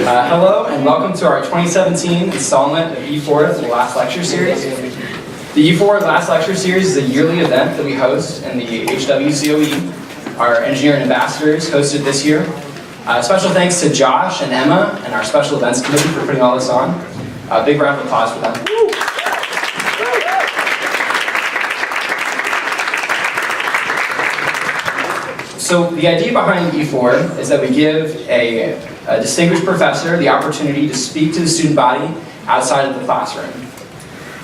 Hello and welcome to our 2017 installment of E4, the Last Lecture Series. The E4 Last Lecture Series is a yearly event that we host in the HWCOE. Our engineering ambassadors hosted this year. Special thanks to Josh and Emma and our special events committee for putting all this on. A big round of applause for them. So the idea behind E4 is that we give a distinguished professor the opportunity to speak to the student body outside of the classroom.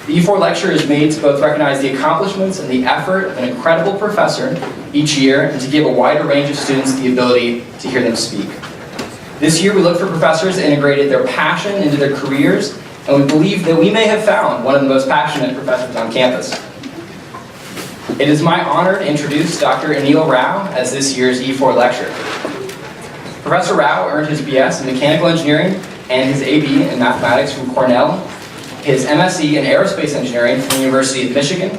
The E4 lecture is made to both recognize the accomplishments and the effort of an incredible professor each year and to give a wider range of students the ability to hear them speak. This year we look for professors that integrated their passion into their careers, and we believe that we may have found one of the most passionate professors on campus. It is my honor to introduce Dr. Anil Rao as this year's E4 lecturer. Professor Rao earned his BS in Mechanical Engineering and his AB in Mathematics from Cornell, his MSc in Aerospace Engineering from the University of Michigan,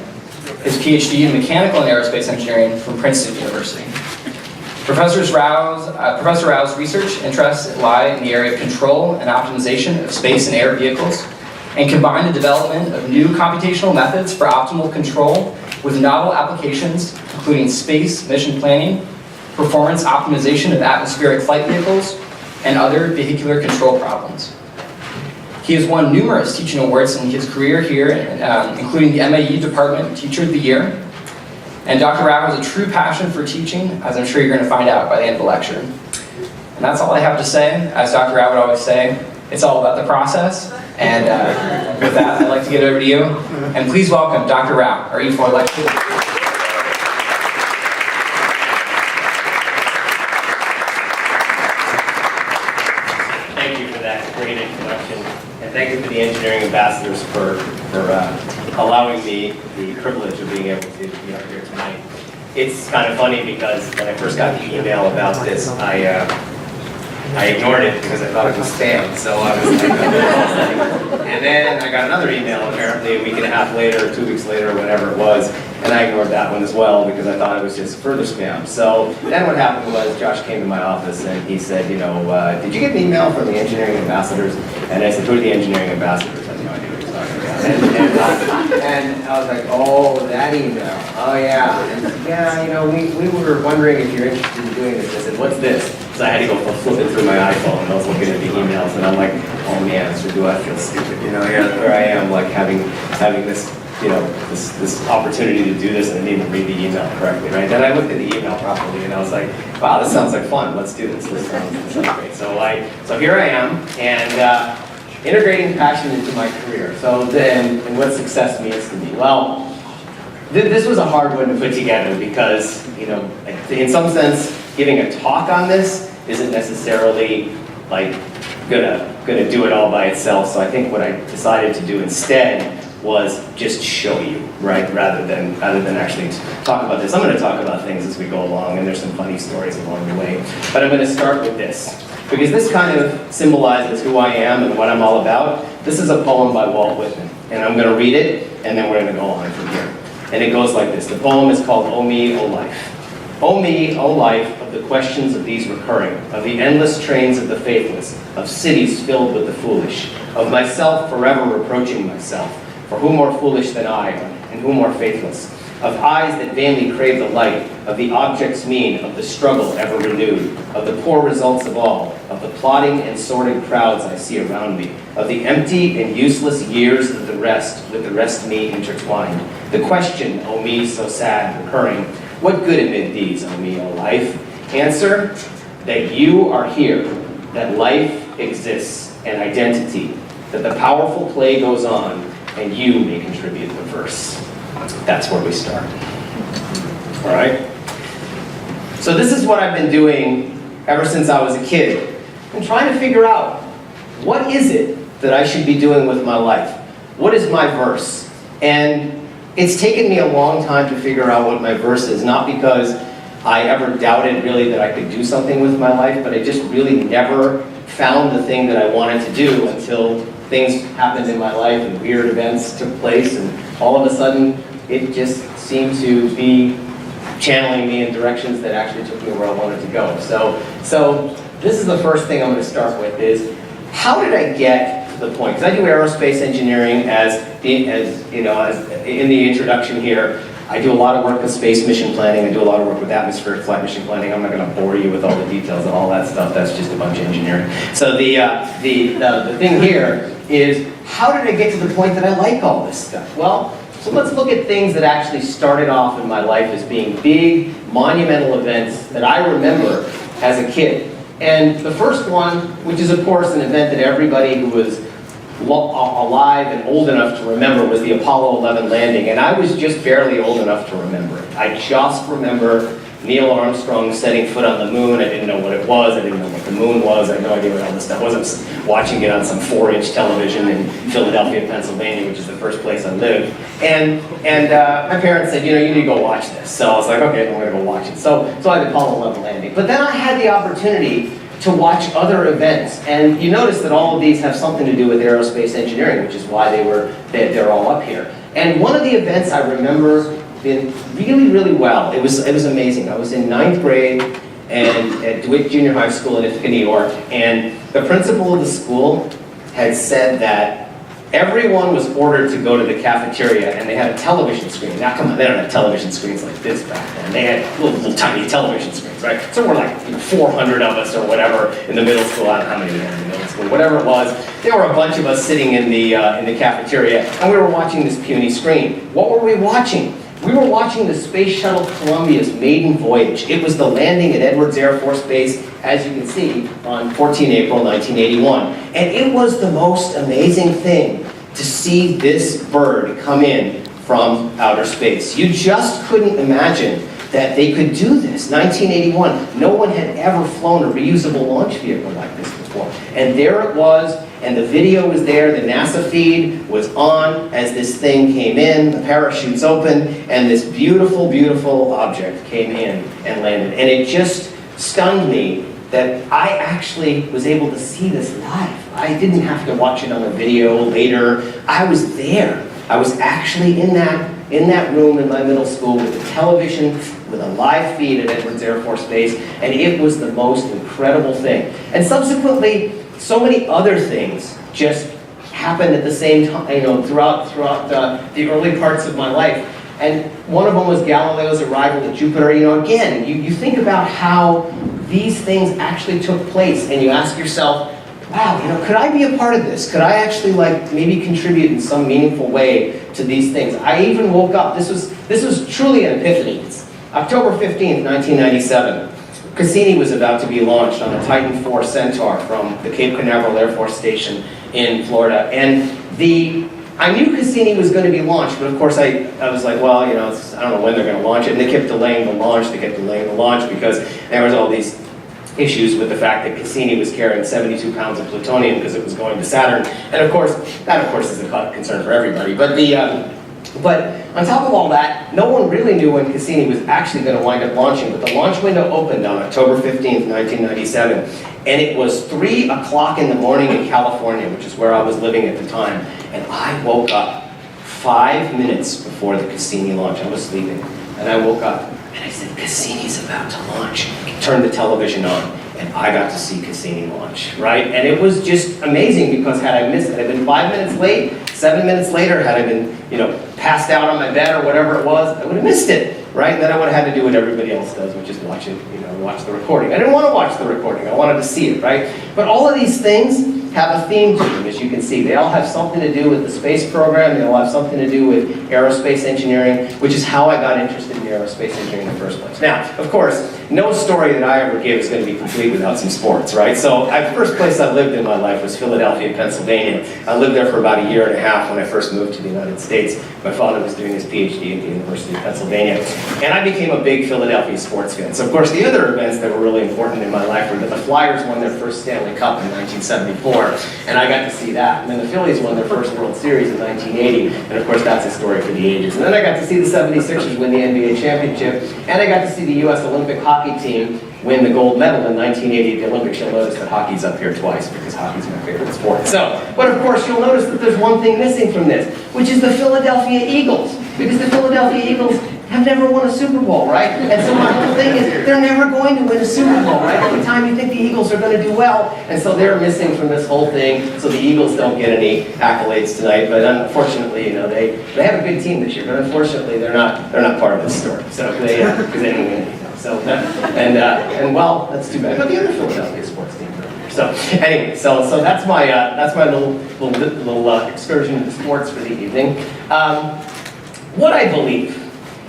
his PhD in Mechanical and Aerospace Engineering from Princeton University. Professor Rao's research interests lie in the area of control and optimization of space and air vehicles, and combine the development of new computational methods for optimal control with novel applications, including space mission planning, performance optimization of atmospheric flight vehicles, and other vehicular control problems. He has won numerous teaching awards in his career here, including the MAE Department Teacher of the Year. And Dr. Rao has a true passion for teaching, as I'm sure you're going to find out by the end of the lecture. And that's all I have to say. As Dr. Rao would always say, it's all about the process. And with that, I'd like to give it over to you. And please welcome Dr. Rao, our E4 lecturer. Thank you for that great introduction. And thank you to the engineering ambassadors for allowing me the privilege of being able to be up here tonight. It's kind of funny because when I first got the email about this, I ignored it because I thought it was spam, so I was like, and then I got another email apparently a week and a half later, 2 weeks later, whatever it was, and I ignored that one as well because I thought it was just further spam. So then what happened was Josh came to my office and he said, you know, did you get an email from the engineering ambassadors? And I said, who are the engineering ambassadors? I had no idea what he was talking about. And I was like, oh, that email. Oh yeah. And yeah, you know, we were wondering if you're interested in doing this. I said, what's this? So I had to go flipping through my iPhone and I was looking at the emails and I'm like, oh man, so do I feel stupid? You know, here I am like having this, you know, this opportunity to do this and I didn't even read the email correctly, right? Then I looked at the email properly and I was like, wow, this sounds like fun. Let's do this. This sounds great. So here I am and integrating passion into my career. So then, and what success means to me? Well, this was a hard one to put together because, you know, in some sense, giving a talk on this isn't necessarily like gonna do it all by itself. So I think what I decided to do instead was just show you, right? Rather than actually talk about this. I'm going to talk about things as we go along, and there's some funny stories along the way. But I'm going to start with this because this kind of symbolizes who I am and what I'm all about. This is a poem by Walt Whitman, and I'm going to read it, and then we're going to go on from here. And it goes like this. The poem is called "O Me, O Life." O me, O life, of the questions of these recurring, of the endless trains of the faithless, of cities filled with the foolish, of myself forever reproaching myself, for who more foolish than I, and who more faithless, of eyes that vainly crave the light, of the objects mean, of the struggle ever renewed, of the poor results of all, of the plotting and sordid crowds I see around me, of the empty and useless years of the rest, with the rest me intertwined. The question, O me, so sad, recurring, what good amid these, O me, O life? Answer, that you are here, that life exists, and identity, that the powerful play goes on, and you may contribute the verse. That's where we start. All right? So this is what I've been doing ever since I was a kid. I'm trying to figure out, what is it that I should be doing with my life? What is my verse? And it's taken me a long time to figure out what my verse is, not because I ever doubted really that I could do something with my life, but I just really never found the thing that I wanted to do until things happened in my life and weird events took place, and all of a sudden it just seemed to be channeling me in directions that actually took me where I wanted to go. So this is the first thing I'm going to start with is, how did I get to the point? Because I do aerospace engineering as in the introduction here. I do a lot of work with space mission planning. I do a lot of work with atmospheric flight mission planning. I'm not going to bore you with all the details of all that stuff. That's just a bunch of engineering. So the thing here is, how did I get to the point that I like all this stuff? Well, so let's look at things that actually started off in my life as being big, monumental events that I remember as a kid. And the first one, which is of course an event that everybody who was alive and old enough to remember, was the Apollo 11 landing, and I was just barely old enough to remember it. I just remember Neil Armstrong setting foot on the moon. I didn't know what it was, I didn't know what the moon was, I had no idea what all this stuff was. I was watching it on some 4-inch television in Philadelphia, Pennsylvania, which is the first place I lived. And my parents said, you need to go watch this. So I was like, okay, I'm gonna go watch it. So I had the Apollo 11 landing. But then I had the opportunity to watch other events. And you notice that all of these have something to do with aerospace engineering, which is why they're all up here. And one of the events I remember really, really well, it was amazing. I was in 9th grade and at DeWitt Junior High School in Ithaca, New York, and the principal of the school had said that everyone was ordered to go to the cafeteria, and they had a television screen. Now, come on, they don't have television screens like this back then. They had little tiny television screens, right? So we're like 400 of us or whatever in the middle school. I don't know how many we had in the middle school. Whatever it was, there were a bunch of us sitting in the cafeteria, and we were watching this puny screen. What were we watching? We were watching the Space Shuttle Columbia's maiden voyage. It was the landing at Edwards Air Force Base, as you can see, on 14 April 1981. And it was the most amazing thing to see this bird come in from outer space. You just couldn't imagine that they could do this. 1981, no one had ever flown a reusable launch vehicle like this before. And there it was, and the video was there, the NASA feed was on as this thing came in, the parachutes opened, and this beautiful, beautiful object came in and landed. And it just stunned me that I actually was able to see this live. I didn't have to watch it on a video later. I was there. I was actually in that room in my middle school with a television, with a live feed at Edwards Air Force Base, and it was the most incredible thing. And subsequently, so many other things just happened at the same time, throughout the early parts of my life. And one of them was Galileo's arrival at Jupiter. Again, you think about how these things actually took place, and you ask yourself, wow, could I be a part of this? Could I actually maybe contribute in some meaningful way to these things? I even woke up, this was truly an epiphany. It's October 15th, 1997. Cassini was about to be launched on a Titan IV Centaur from the Cape Canaveral Air Force Station in Florida. And I knew Cassini was going to be launched, but of course I was like, well, I don't know when they're going to launch it. And they kept delaying the launch, because there was all these issues with the fact that Cassini was carrying 72 pounds of plutonium because it was going to Saturn. And of course, that is a concern for everybody. But on top of all that, no one really knew when Cassini was actually going to wind up launching. But the launch window opened on October 15th, 1997. And it was 3 o'clock in the morning in California, which is where I was living at the time. And I woke up 5 minutes before the Cassini launch. I was sleeping. And I woke up and I said, Cassini's about to launch. Turned the television on, and I got to see Cassini launch, right? And it was just amazing, because had I missed it, had I been 5 minutes late, 7 minutes later, had I been, passed out on my bed or whatever it was, I would have missed it, right? And then I would have had to do what everybody else does, which is watch it, watch the recording. I didn't want to watch the recording, I wanted to see it, right? But all of these things have a theme to them, as you can see. They all have something to do with the space program, they all have something to do with aerospace engineering, which is how I got interested in aerospace engineering in the first place. Now, of course, no story that I ever give is going to be complete without some sports, right? So the first place I lived in my life was Philadelphia, Pennsylvania. I lived there for about a year and a half when I first moved to the United States. My father was doing his PhD at the University of Pennsylvania. And I became a big Philadelphia sports fan. So of course, the other events that were really important in my life were that the Flyers won their first Stanley Cup in 1974, and I got to see that. And then the Phillies won their first World Series in 1980, and of course that's a story for the ages. And then I got to see the 76ers win the NBA championship, and I got to see the U.S. Olympic hockey team win the gold medal in 1980 at the Olympics. You'll notice that hockey's up here twice, because hockey's my favorite sport. But of course you'll notice that there's one thing missing from this, which is the Philadelphia Eagles. Because the Philadelphia Eagles have never won a Super Bowl, right? And so my whole thing is, they're never going to win a Super Bowl, right? Every time you think the Eagles are going to do well, and so they're missing from this whole thing, so the Eagles don't get any accolades tonight, but unfortunately, you know, they have a good team this year, but unfortunately, they're not part of this story, so they didn't win anything. So, and well, that's too bad. But the other Philadelphia sports teams are here. So anyway, so that's my little excursion into sports for the evening. What I believe,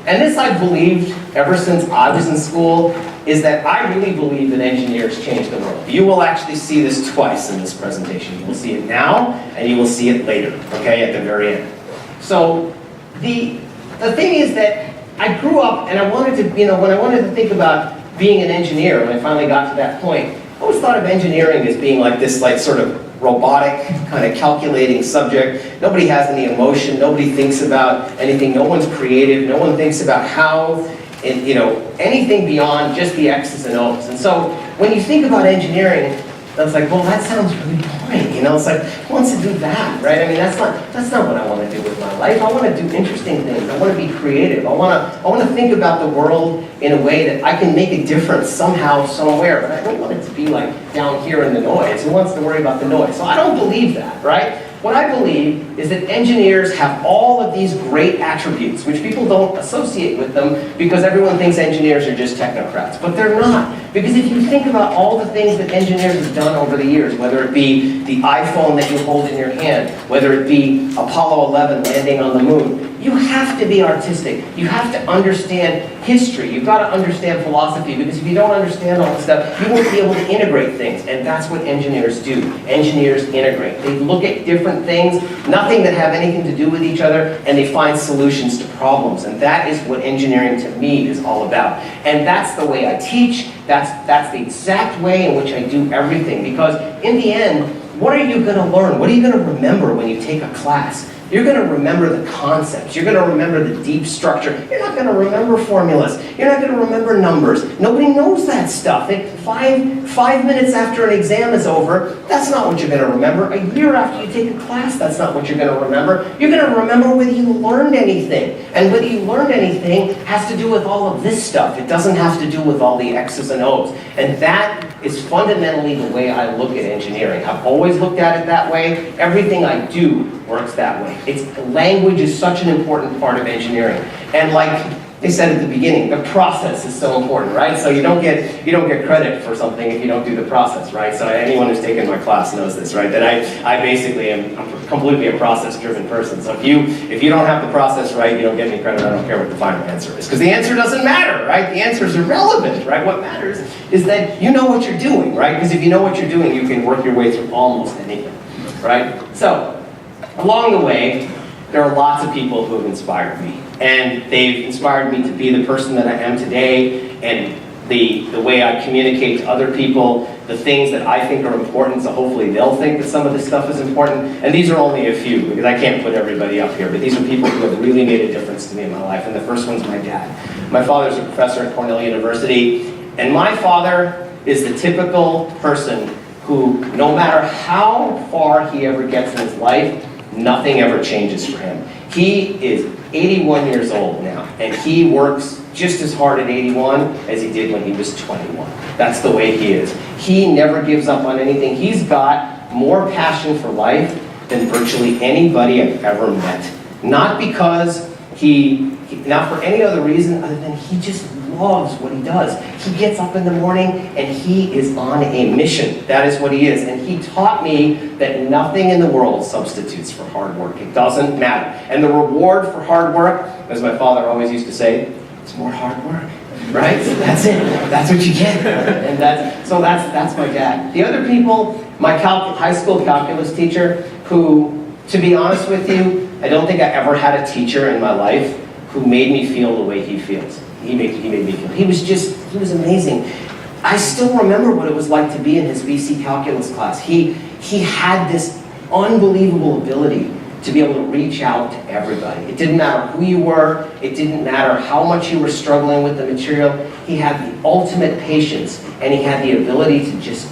and this I've believed ever since I was in school, is that I really believe that engineers change the world. You will actually see this twice in this presentation. You will see it now, and you will see it later, okay, at the very end. So the thing is that I grew up and I wanted to, you know, when I wanted to think about being an engineer, when I finally got to that point, I always thought of engineering as being like this, like sort of robotic, kind of calculating subject. Nobody has any emotion, nobody thinks about anything, no one's creative, no one thinks about how, and, you know, anything beyond just the X's and O's. And so when you think about engineering, it's like, well, that sounds really boring, you know? It's like, who wants to do that, right? I mean, that's not what I want to do with my life. I want to do interesting things. I want to be creative. I want to think about the world in a way that I can make a difference somehow, somewhere. But I don't want it to be like down here in the noise. Who wants to worry about the noise? So I don't believe that, right? What I believe is that engineers have all of these great attributes, which people don't associate with them because everyone thinks engineers are just technocrats, but they're not. Because if you think about all the things that engineers have done over the years, whether it be the iPhone that you hold in your hand, whether it be Apollo 11 landing on the moon, you have to be artistic. You have to understand history. You've got to understand philosophy, because if you don't understand all this stuff, you won't be able to integrate things. And that's what engineers do. Engineers integrate. They look at different things, nothing that have anything to do with each other, and they find solutions to problems. And that is what engineering to me is all about. And that's the way I teach. That's the exact way in which I do everything. Because in the end, what are you going to learn? What are you going to remember when you take a class? You're going to remember the concepts. You're going to remember the deep structure. You're not going to remember formulas. You're not going to remember numbers. Nobody knows that stuff. Five minutes after an exam is over, that's not what you're going to remember. A year after you take a class, that's not what you're going to remember. You're going to remember whether you learned anything. And whether you learned anything has to do with all of this stuff. It doesn't have to do with all the X's and O's. And that is fundamentally the way I look at engineering. I've always looked at it that way. Everything I do works that way. Language is such an important part of engineering. And like they said at the beginning, the process is so important, right? So you don't get credit for something if you don't do the process, right? So anyone who's taken my class knows this, right? That I basically am completely a process-driven person. So if you don't have the process right, you don't get any credit. I don't care what the final answer is, because the answer doesn't matter, right? The answer is irrelevant, right? What matters is that you know what you're doing, right? Because if you know what you're doing, you can work your way through almost anything, right? So along the way, there are lots of people who have inspired me. And they've inspired me to be the person that I am today, and the way I communicate to other people, the things that I think are important, so hopefully they'll think that some of this stuff is important. And these are only a few, because I can't put everybody up here, but these are people who have really made a difference to me in my life. And the first one's my dad. My father's a professor at Cornell University, and my father is the typical person who, no matter how far he ever gets in his life, nothing ever changes for him. He is 81 years old now, and he works just as hard at 81 as he did when he was 21. That's the way he is. He never gives up on anything. He's got more passion for life than virtually anybody I've ever met. Not because not for any other reason other than he just loves what he does. He gets up in the morning and he is on a mission. That is what he is. And he taught me that nothing in the world substitutes for hard work. It doesn't matter. And the reward for hard work, as my father always used to say, it's more hard work. Right? So that's it. That's what you get. And that's my dad. The other people, my high school calculus teacher, who, to be honest with you, I don't think I ever had a teacher in my life who made me feel the way he feels. He made me feel. He was amazing. I still remember what it was like to be in his BC calculus class. He had this unbelievable ability to be able to reach out to everybody. It didn't matter who you were. It didn't matter how much you were struggling with the material. He had the ultimate patience, and he had the ability to just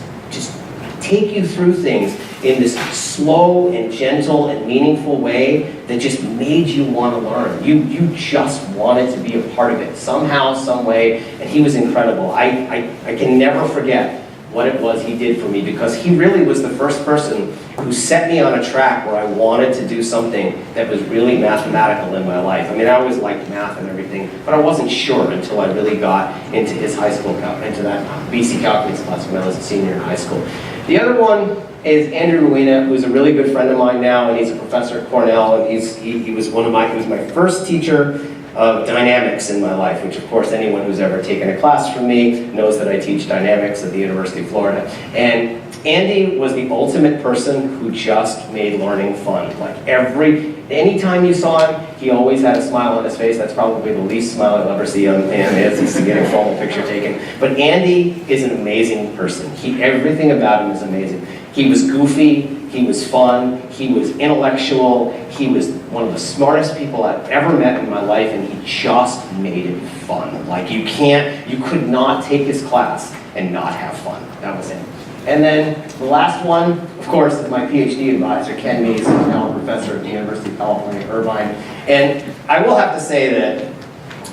take you through things in this slow and gentle and meaningful way that just made you want to learn. You just wanted to be a part of it somehow, some way, and he was incredible. I can never forget what it was he did for me, because he really was the first person who set me on a track where I wanted to do something that was really mathematical in my life. I mean, I always liked math and everything, but I wasn't sure until I really got into his high school, into that BC calculus class when I was a senior in high school. The other one is Andrew Ruina, who's a really good friend of mine now, and he's a professor at Cornell, and he was my first teacher of dynamics in my life, which of course anyone who's ever taken a class from me knows that I teach dynamics at the University of Florida. And Andy was the ultimate person who just made learning fun. Like anytime you saw him, he always had a smile on his face. That's probably the least smile I'll ever see on him as he's getting a formal picture taken. But Andy is an amazing person. Everything about him is amazing. He was goofy, he was fun, he was intellectual, he was one of the smartest people I've ever met in my life, and he just made it fun. Like you could not take his class and not have fun. That was it. And then the last one, of course, is my PhD advisor, Ken Mees, who's now a professor at the University of California, Irvine. And I will have to say that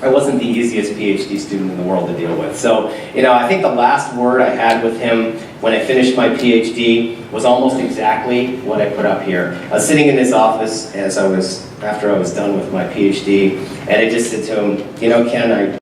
I wasn't the easiest PhD student in the world to deal with. So, I think the last word I had with him when I finished my PhD was almost exactly what I put up here. I was sitting in his office after I was done with my PhD, and I just said to him, Ken,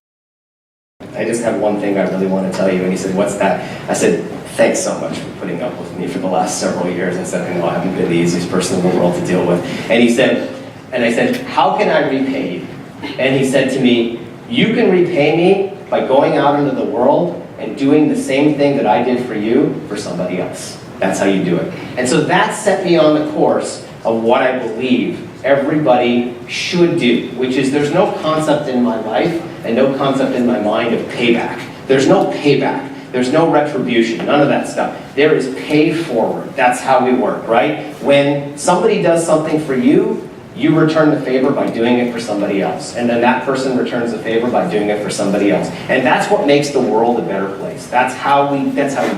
I just have one thing I really want to tell you. And he said, what's that? I said, thanks so much for putting up with me for the last several years. I said, I know I haven't been the easiest person in the world to deal with. And I said, how can I repay you? And he said to me, you can repay me by going out into the world and doing the same thing that I did for you for somebody else. That's how you do it. And so that set me on the course of what I believe everybody should do, which is there's no concept in my life and no concept in my mind of payback. There's no payback. There's no retribution, none of that stuff. There is pay forward. That's how we work, right? When somebody does something for you, you return the favor by doing it for somebody else. And then that person returns the favor by doing it for somebody else. And that's what makes the world a better place. That's how we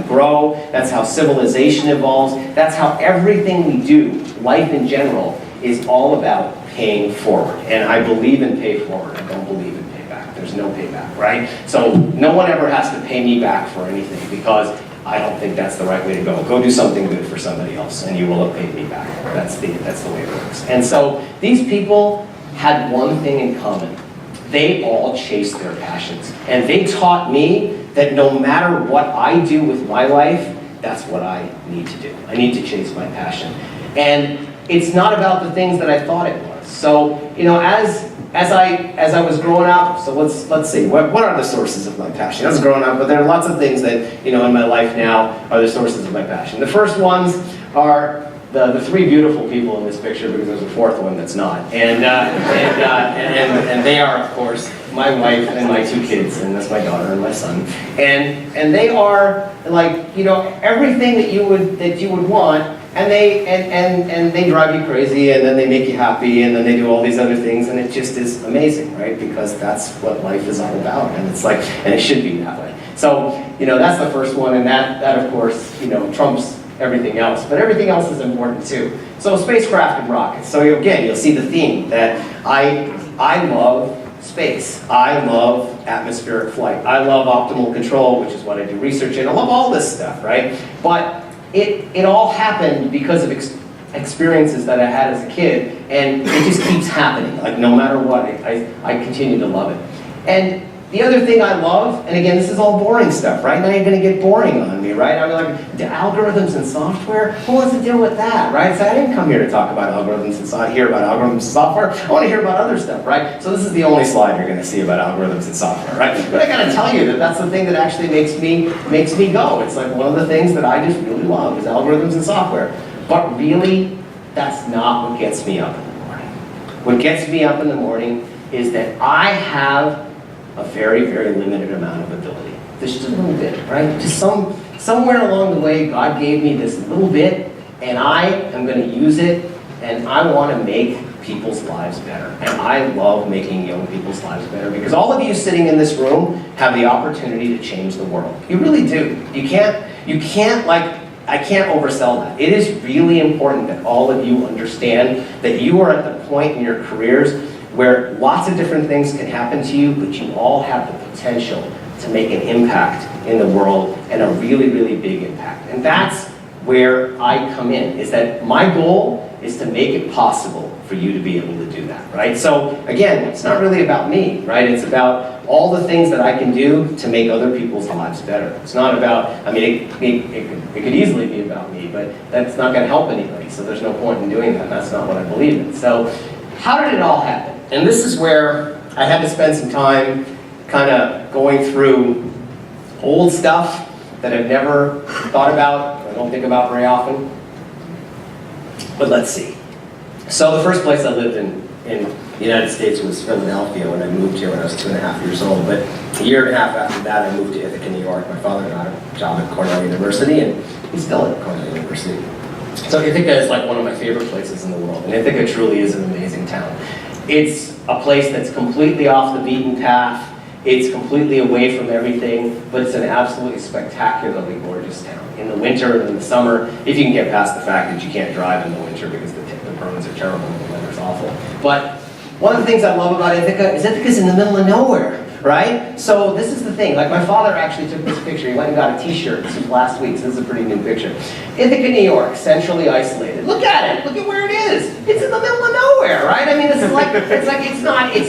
grow. That's how civilization evolves. That's how everything we do, life in general, is all about paying forward. And I believe in pay forward. I don't believe in payback. There's no payback, right? So no one ever has to pay me back for anything, because I don't think that's the right way to go. Go do something good for somebody else, and you will have paid me back. That's the way it works. And so these people had one thing in common. They all chased their passions. And they taught me that no matter what I do with my life, that's what I need to do. I need to chase my passion. And it's not about the things that I thought it was. So, as I was growing up, so let's see, what are the sources of my passion? I was growing up, but there are lots of things that, in my life now are the sources of my passion. The first ones are the three beautiful people in this picture, because there's a fourth one that's not. And they are, of course, my wife and my two kids, and that's my daughter and my son. And they are like, everything that you would want. And they drive you crazy, and then they make you happy, and then they do all these other things, and it just is amazing, right? Because that's what life is all about, and it should be that way. So, that's the first one, and that of course, trumps everything else. But everything else is important too. So spacecraft and rockets. So again, you'll see the theme that I love space. I love atmospheric flight. I love optimal control, which is what I do research in. I love all this stuff, right? But it all happened because of experiences that I had as a kid, and it just keeps happening. Like no matter what, I continue to love it. And the other thing I love, and again, this is all boring stuff, right? Now you're going to get boring on me, right? I'm like, the algorithms and software? Who wants to deal with that, right? So I didn't come here to talk about algorithms and hear about algorithms and software. I want to hear about other stuff, right? So this is the only slide you're going to see about algorithms and software, right? But I got to tell you that that's the thing that actually makes me go. It's like one of the things that I just really love is algorithms and software. But really, that's not what gets me up in the morning. What gets me up in the morning is that I have a very, very limited amount of ability. Just a little bit, right? Just somewhere along the way, God gave me this little bit, and I am going to use it, and I want to make people's lives better. And I love making young people's lives better, because all of you sitting in this room have the opportunity to change the world. You really do. You can't like I can't oversell that. It is really important that all of you understand that you are at the point in your careers where lots of different things can happen to you, but you all have the potential to make an impact in the world, and a really, really big impact. And that's where I come in, is that my goal is to make it possible for you to be able to do that, right? So again, it's not really about me, right? It's about all the things that I can do to make other people's lives better. It's not about, I mean, it could easily be about me, but that's not gonna help anybody, so there's no point in doing that, and that's not what I believe in. So how did it all happen? And this is where I had to spend some time kind of going through old stuff that I've never thought about, I don't think about very often. But let's see. So the first place I lived in the United States was Philadelphia when I moved here when I was 2.5 years old. But a year and a half after that, I moved to Ithaca, New York. My father got a job at Cornell University, and he's still at Cornell University. So Ithaca is like one of my favorite places in the world, and Ithaca truly is an amazing town. It's a place that's completely off the beaten path. It's completely away from everything, but it's an absolutely spectacularly gorgeous town. In the winter and in the summer, if you can get past the fact that you can't drive in the winter because the roads are terrible and the weather's awful. But one of the things I love about Ithaca is Ithaca's in the middle of nowhere, right? So this is the thing, like my father actually took this picture. He went and got a t-shirt, this was last week, so this is a pretty new picture. Ithaca, New York, centrally isolated. Look at it, look at where it is. It's in the middle of nowhere, right? I mean, it's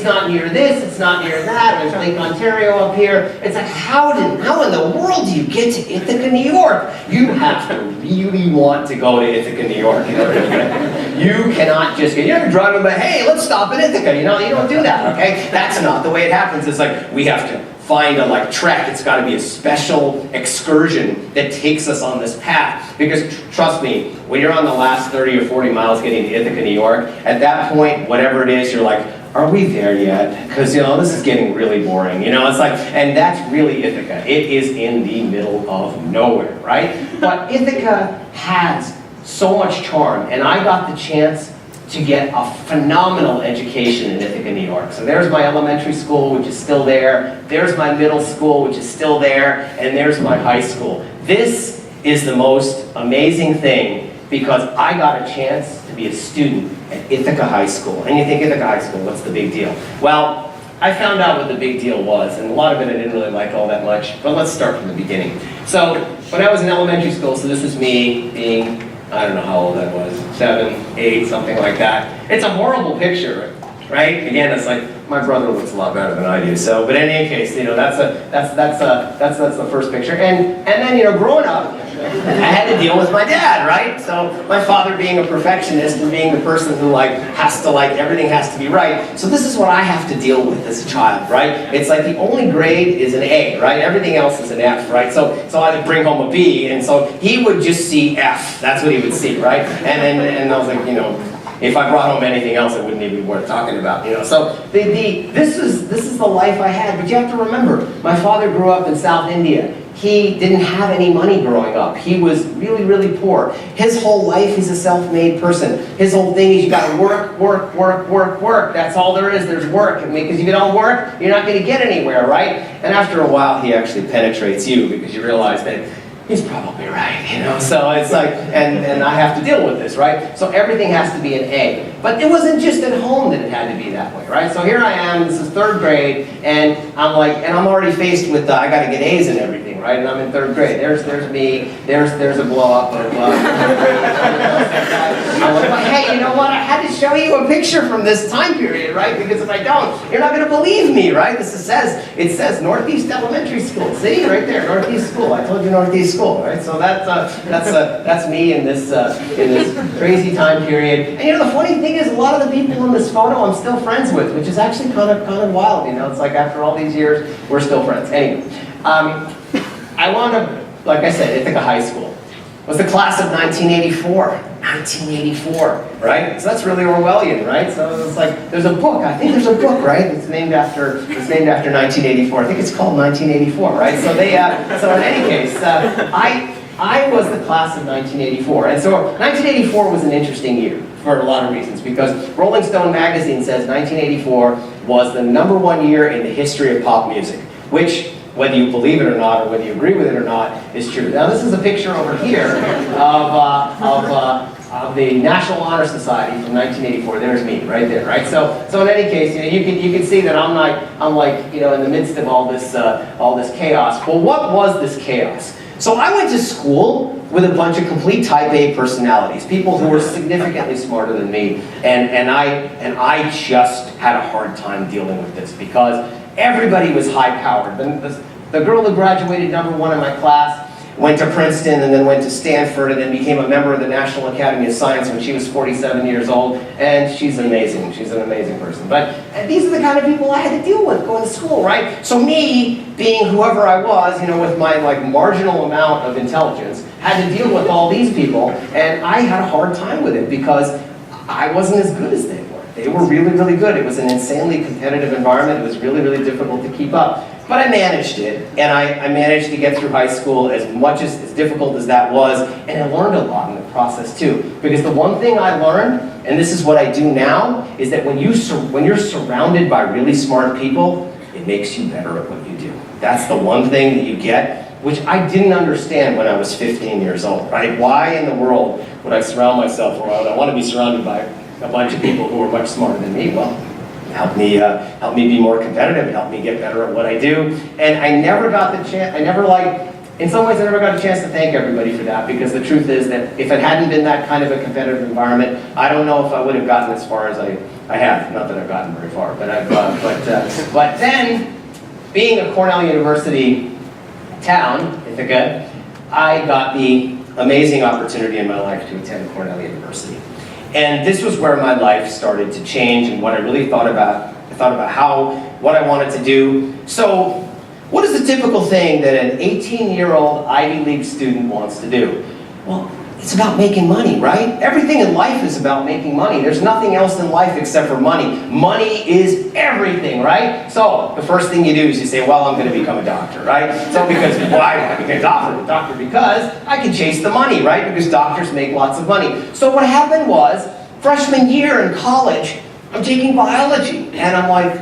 not near this, it's not near that. There's Lake Ontario up here. It's like, how in the world do you get to Ithaca, New York? You have to really want to go to Ithaca, New York. You cannot just get, you're driving, but hey, let's stop in Ithaca. You don't do that, okay? That's not the way it happens. It's like, we have to find a trek. It's got to be a special excursion that takes us on this path. Because trust me, when you're on the last 30 or 40 miles getting to Ithaca, New York, at that point, whatever it is, you're like, are we there yet? Because this is getting really boring. It's like, and that's really Ithaca. It is in the middle of nowhere, right? But Ithaca has so much charm, and I got the chance to get a phenomenal education in Ithaca, New York. So there's my elementary school, which is still there. There's my middle school, which is still there. And there's my high school. This is the most amazing thing because I got a chance to be a student at Ithaca High School. And you think, Ithaca High School, what's the big deal? Well, I found out what the big deal was, and a lot of it I didn't really like all that much, but let's start from the beginning. So when I was in elementary school, so this is me being, I don't know how old I was, 7, 8, something like that. It's a horrible picture, right? Again, it's like, my brother looks a lot better than I do. So, but in any case, that's the first picture. And then, growing up, I had to deal with my dad, right? So my father being a perfectionist and being the person who everything has to be right. So this is what I have to deal with as a child, right? It's like the only grade is an A, right? Everything else is an F, right? So I had to bring home a B, and so he would just see F. That's what he would see, right? And I was like, if I brought home anything else, it wouldn't even be worth talking about, So this is the life I had. But you have to remember, my father grew up in South India. He didn't have any money growing up. He was really, really poor. His whole life, he's a self-made person. His whole thing is you got to work. That's all there is. There's work. Because if you don't work, you're not going to get anywhere, right? And after a while, he actually penetrates you because you realize that he's probably right, So it's like, and I have to deal with this, right? So everything has to be an A. But it wasn't just at home that it had to be that way, right? So here I am, this is 3rd grade, and I'm already faced with, I got to get A's and everything, right? And I'm in 3rd grade. There's me, there's a blow up, I'm like, well, hey, you know what? I had to show you a picture from this time period, right? Because if I don't, you're not going to believe me, right? It says Northeast Elementary School. See, right there, Northeast School. I told you Northeast School, right? So that's me in this crazy time period. And the funny thing is, a lot of the people in this photo I'm still friends with, which is actually kind of wild. It's like after all these years, we're still friends. Anyway, I wound up, like I said, Ithaca High School. It was the class of 1984. 1984, right? So that's really Orwellian, right? So it's like there's a book. I think there's a book, right? It's named after 1984. I think it's called 1984, right? So so in any case, I was the class of 1984, and so 1984 was an interesting year for a lot of reasons because Rolling Stone magazine says 1984 was the #1 year in the history of pop music, which whether you believe it or not, or whether you agree with it or not, is true. Now this is a picture over here of the National Honor Society from 1984. There's me, right there, right? So in any case, you can see that I'm like in the midst of all this chaos. Well, what was this chaos? So I went to school with a bunch of complete type A personalities, people who were significantly smarter than me, and I just had a hard time dealing with this because everybody was high-powered. The girl who graduated #1 in my class went to Princeton and then went to Stanford and then became a member of the National Academy of Science when she was 47 years old, and she's amazing. She's an amazing person. But these are the kind of people I had to deal with going to school, right? So me, being whoever I was, with my marginal amount of intelligence, had to deal with all these people, and I had a hard time with it because I wasn't as good as they were. They were really, really good. It was an insanely competitive environment. It was really, really difficult to keep up. But I managed it, and I managed to get through high school as difficult as that was, and I learned a lot in the process too. Because the one thing I learned, and this is what I do now, is that when you're surrounded by really smart people, it makes you better at what you do. That's the one thing that you get, which I didn't understand when I was 15 years old, right? Why in the world would I surround myself around? I want to be surrounded by a bunch of people who are much smarter than me. Well, help me be more competitive, help me get better at what I do. And I never got the chance, in some ways I never got a chance to thank everybody for that, because the truth is that if it hadn't been that kind of a competitive environment, I don't know if I would have gotten as far as I have. Not that I've gotten very far, but but then, being a Cornell University town, Ithaca, I got the amazing opportunity in my life to attend Cornell University. And this was where my life started to change and what I really thought about. I thought about what I wanted to do. So, what is the typical thing that an 18-year-old Ivy League student wants to do? Well, it's about making money, right? Everything in life is about making money. There's nothing else in life except for money. Money is everything, right? So, the first thing you do is you say, well, I'm going to become a doctor, right? So, because why would I become a doctor? A doctor because I can chase the money, right? Because doctors make lots of money. So what happened was, freshman year in college, I'm taking biology, and I'm like,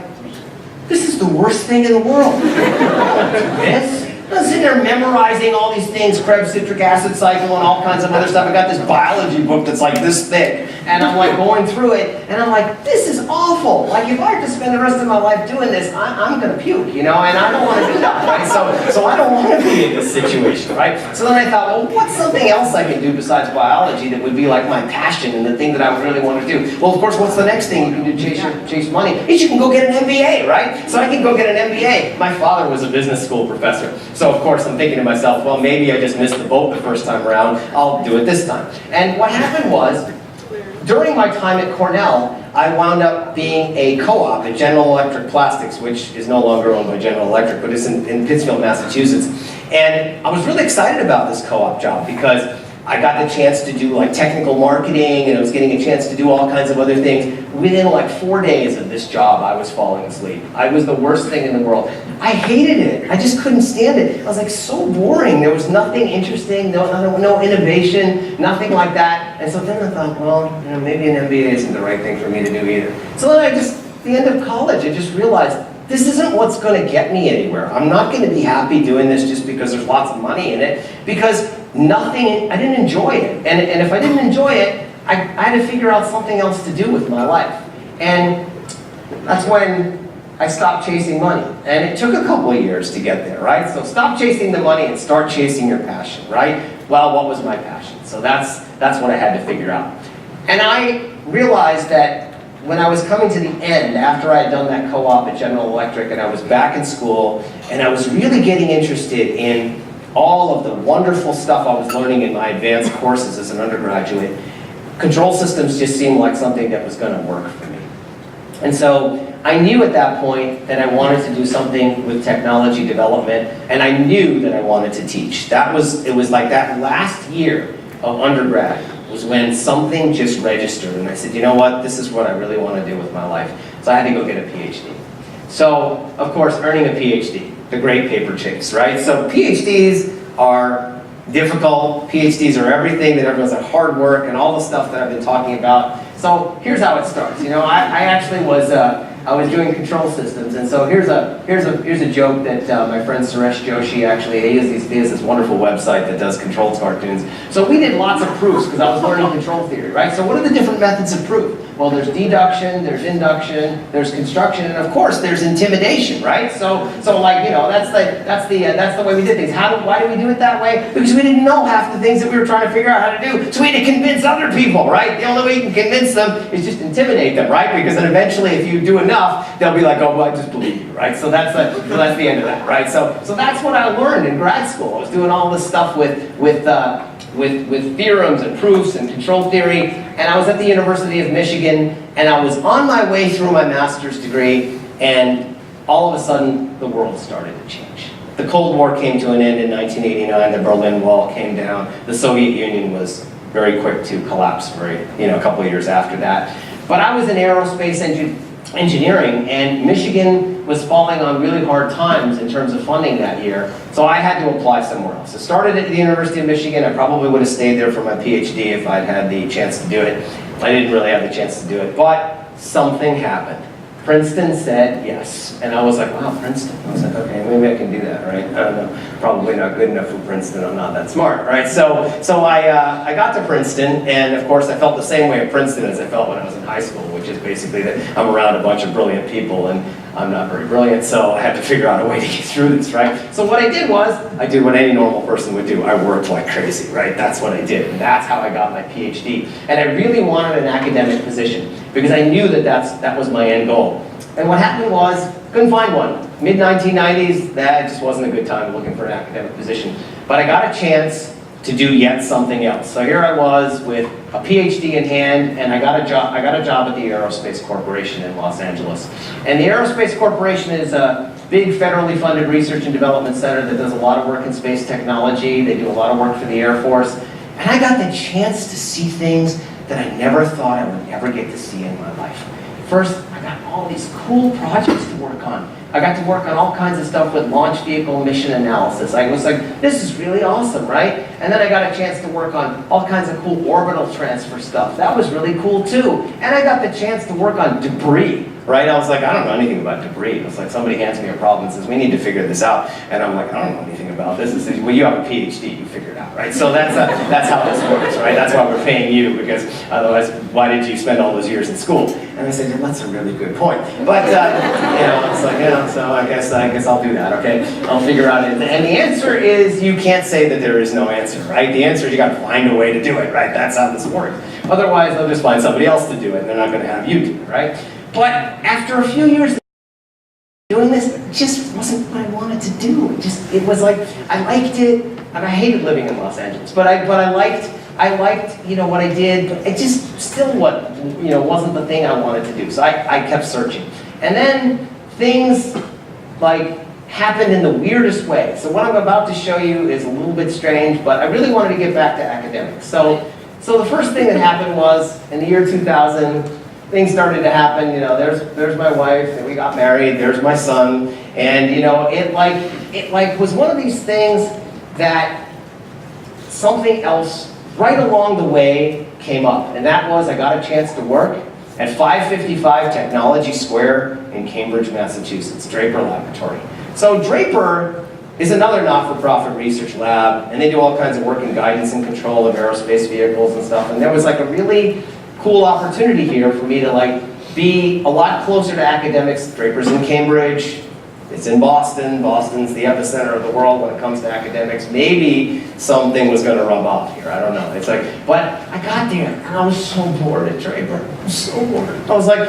this is the worst thing in the world. This? I'm sitting there memorizing all these things, Krebs citric acid cycle and all kinds of other stuff. I got this biology book that's like this thick, and I'm like going through it, and I'm like, this is awful. Like if I have to spend the rest of my life doing this, I'm gonna puke, and I don't want to do that, right? So I don't want to be in this situation, right? So then I thought, well, what's something else I can do besides biology that would be like my passion and the thing that I would really want to do? Well, of course, what's the next thing you can do to chase money? Is you can go get an MBA, right? So I can go get an MBA. My father was a business school professor. So of course I'm thinking to myself, well, maybe I just missed the boat the first time around, I'll do it this time. And what happened was, during my time at Cornell, I wound up being a co-op at General Electric Plastics, which is no longer owned by General Electric, but it's in Pittsfield, Massachusetts. And I was really excited about this co-op job because I got the chance to do like technical marketing, and I was getting a chance to do all kinds of other things. Within like 4 days of this job, I was falling asleep. I was the worst thing in the world. I hated it. I just couldn't stand it. I was like so boring. There was nothing interesting, no innovation, nothing like that. And so then I thought, well, maybe an MBA isn't the right thing for me to do either. So then at the end of college, I just realized, this isn't what's going to get me anywhere. I'm not going to be happy doing this just because there's lots of money in it, because I didn't enjoy it. And if I didn't enjoy it, I had to figure out something else to do with my life. And that's when I stopped chasing money. And it took a couple of years to get there, right? So stop chasing the money and start chasing your passion, right? Well, what was my passion? So that's what I had to figure out. And I realized that when I was coming to the end, after I had done that co-op at General Electric, and I was back in school, and I was really getting interested in all of the wonderful stuff I was learning in my advanced courses as an undergraduate, control systems just seemed like something that was going to work for me. And so I knew at that point that I wanted to do something with technology development, and I knew that I wanted to teach. It was like that last year of undergrad was when something just registered, and I said, you know what, this is what I really want to do with my life. So I had to go get a PhD. So, of course, earning a PhD, the great paper chase, right? So PhDs are difficult, PhDs are everything that everyone's at hard work and all the stuff that I've been talking about. So here's how it starts. I actually was I was doing control systems. And so here's a joke that my friend Suresh Joshi actually, he has this wonderful website that does control cartoons. So we did lots of proofs because I was learning control theory, right? So what are the different methods of proof? Well, there's deduction, there's induction, there's construction, and of course there's intimidation, right? So like, you know, that's the way we did things. Why do we do it that way? Because we didn't know half the things that we were trying to figure out how to do. So we had to convince other people, right? The only way you can convince them is just intimidate them, right? Because then eventually, if you do enough, they'll be like, oh, well, I just believe you, right? So that's the end of that, right? So that's what I learned in grad school. I was doing all this stuff with theorems and proofs and control theory, and I was at the University of Michigan, and I was on my way through my master's degree, and all of a sudden, the world started to change. The Cold War came to an end in 1989, the Berlin Wall came down, the Soviet Union was very quick to collapse a couple of years after that. But I was in aerospace engineering, and Michigan was falling on really hard times in terms of funding that year, so I had to apply somewhere else. I started at the University of Michigan. I probably would have stayed there for my PhD if I'd had the chance to do it. I didn't really have the chance to do it, but something happened. Princeton said yes, and I was like, wow, Princeton. I was like, okay, maybe I can do that, right? I don't know, probably not good enough for Princeton. I'm not that smart, right? So I got to Princeton, and of course I felt the same way at Princeton as I felt when I was in high school, which is basically that I'm around a bunch of brilliant people, and I'm not very brilliant, so I had to figure out a way to get through this, right? So what I did was, I did what any normal person would do. I worked like crazy, right? That's what I did, and that's how I got my PhD. And I really wanted an academic position, because I knew that was my end goal. And what happened was, couldn't find one. Mid-1990s, that just wasn't a good time looking for an academic position. But I got a chance to do yet something else. So here I was with a PhD in hand, and I got a job at the Aerospace Corporation in Los Angeles. And the Aerospace Corporation is a big federally funded research and development center that does a lot of work in space technology. They do a lot of work for the Air Force. And I got the chance to see things that I never thought I would ever get to see in my life. First, I got all these cool projects to work on. I got to work on all kinds of stuff with launch vehicle mission analysis. I was like, this is really awesome, right? And then I got a chance to work on all kinds of cool orbital transfer stuff. That was really cool too. And I got the chance to work on debris, right? I was like, I don't know anything about debris. It's like somebody hands me a problem and says, we need to figure this out. And I'm like, I don't know anything about this. It says, well, you have a PhD, you figure it out, right? So that's how this works, right? That's why we're paying you, because otherwise, why did you spend all those years in school? And I said, yeah, that's a really good point. But, it's like, so I guess I'll do that, okay? I'll figure out it. And the answer is, you can't say that there is no answer, right? The answer is you gotta find a way to do it, right? That's how this works. Otherwise, they'll just find somebody else to do it, and they're not gonna have you do it, right? But after a few years doing this, it just wasn't what I wanted to do. It was like, I liked it, and I hated living in Los Angeles, but I liked what I did, but it just still wasn't the thing I wanted to do. So I kept searching. And then things like happened in the weirdest way. So what I'm about to show you is a little bit strange, but I really wanted to get back to academics. So the first thing that happened was in the year 2000, things started to happen. There's my wife, and we got married. There's my son, and it was one of these things that something else right along the way came up, and that was I got a chance to work at 555 Technology Square in Cambridge, Massachusetts, Draper Laboratory. So Draper is another not-for-profit research lab, and they do all kinds of work in guidance and control of aerospace vehicles and stuff, and there was like a really cool opportunity here for me to be a lot closer to academics. Draper's in Cambridge, it's in Boston. Boston's the epicenter of the world when it comes to academics. Maybe something was going to rub off here. I don't know. But I got there and I was so bored at Draper. I was so bored. I was like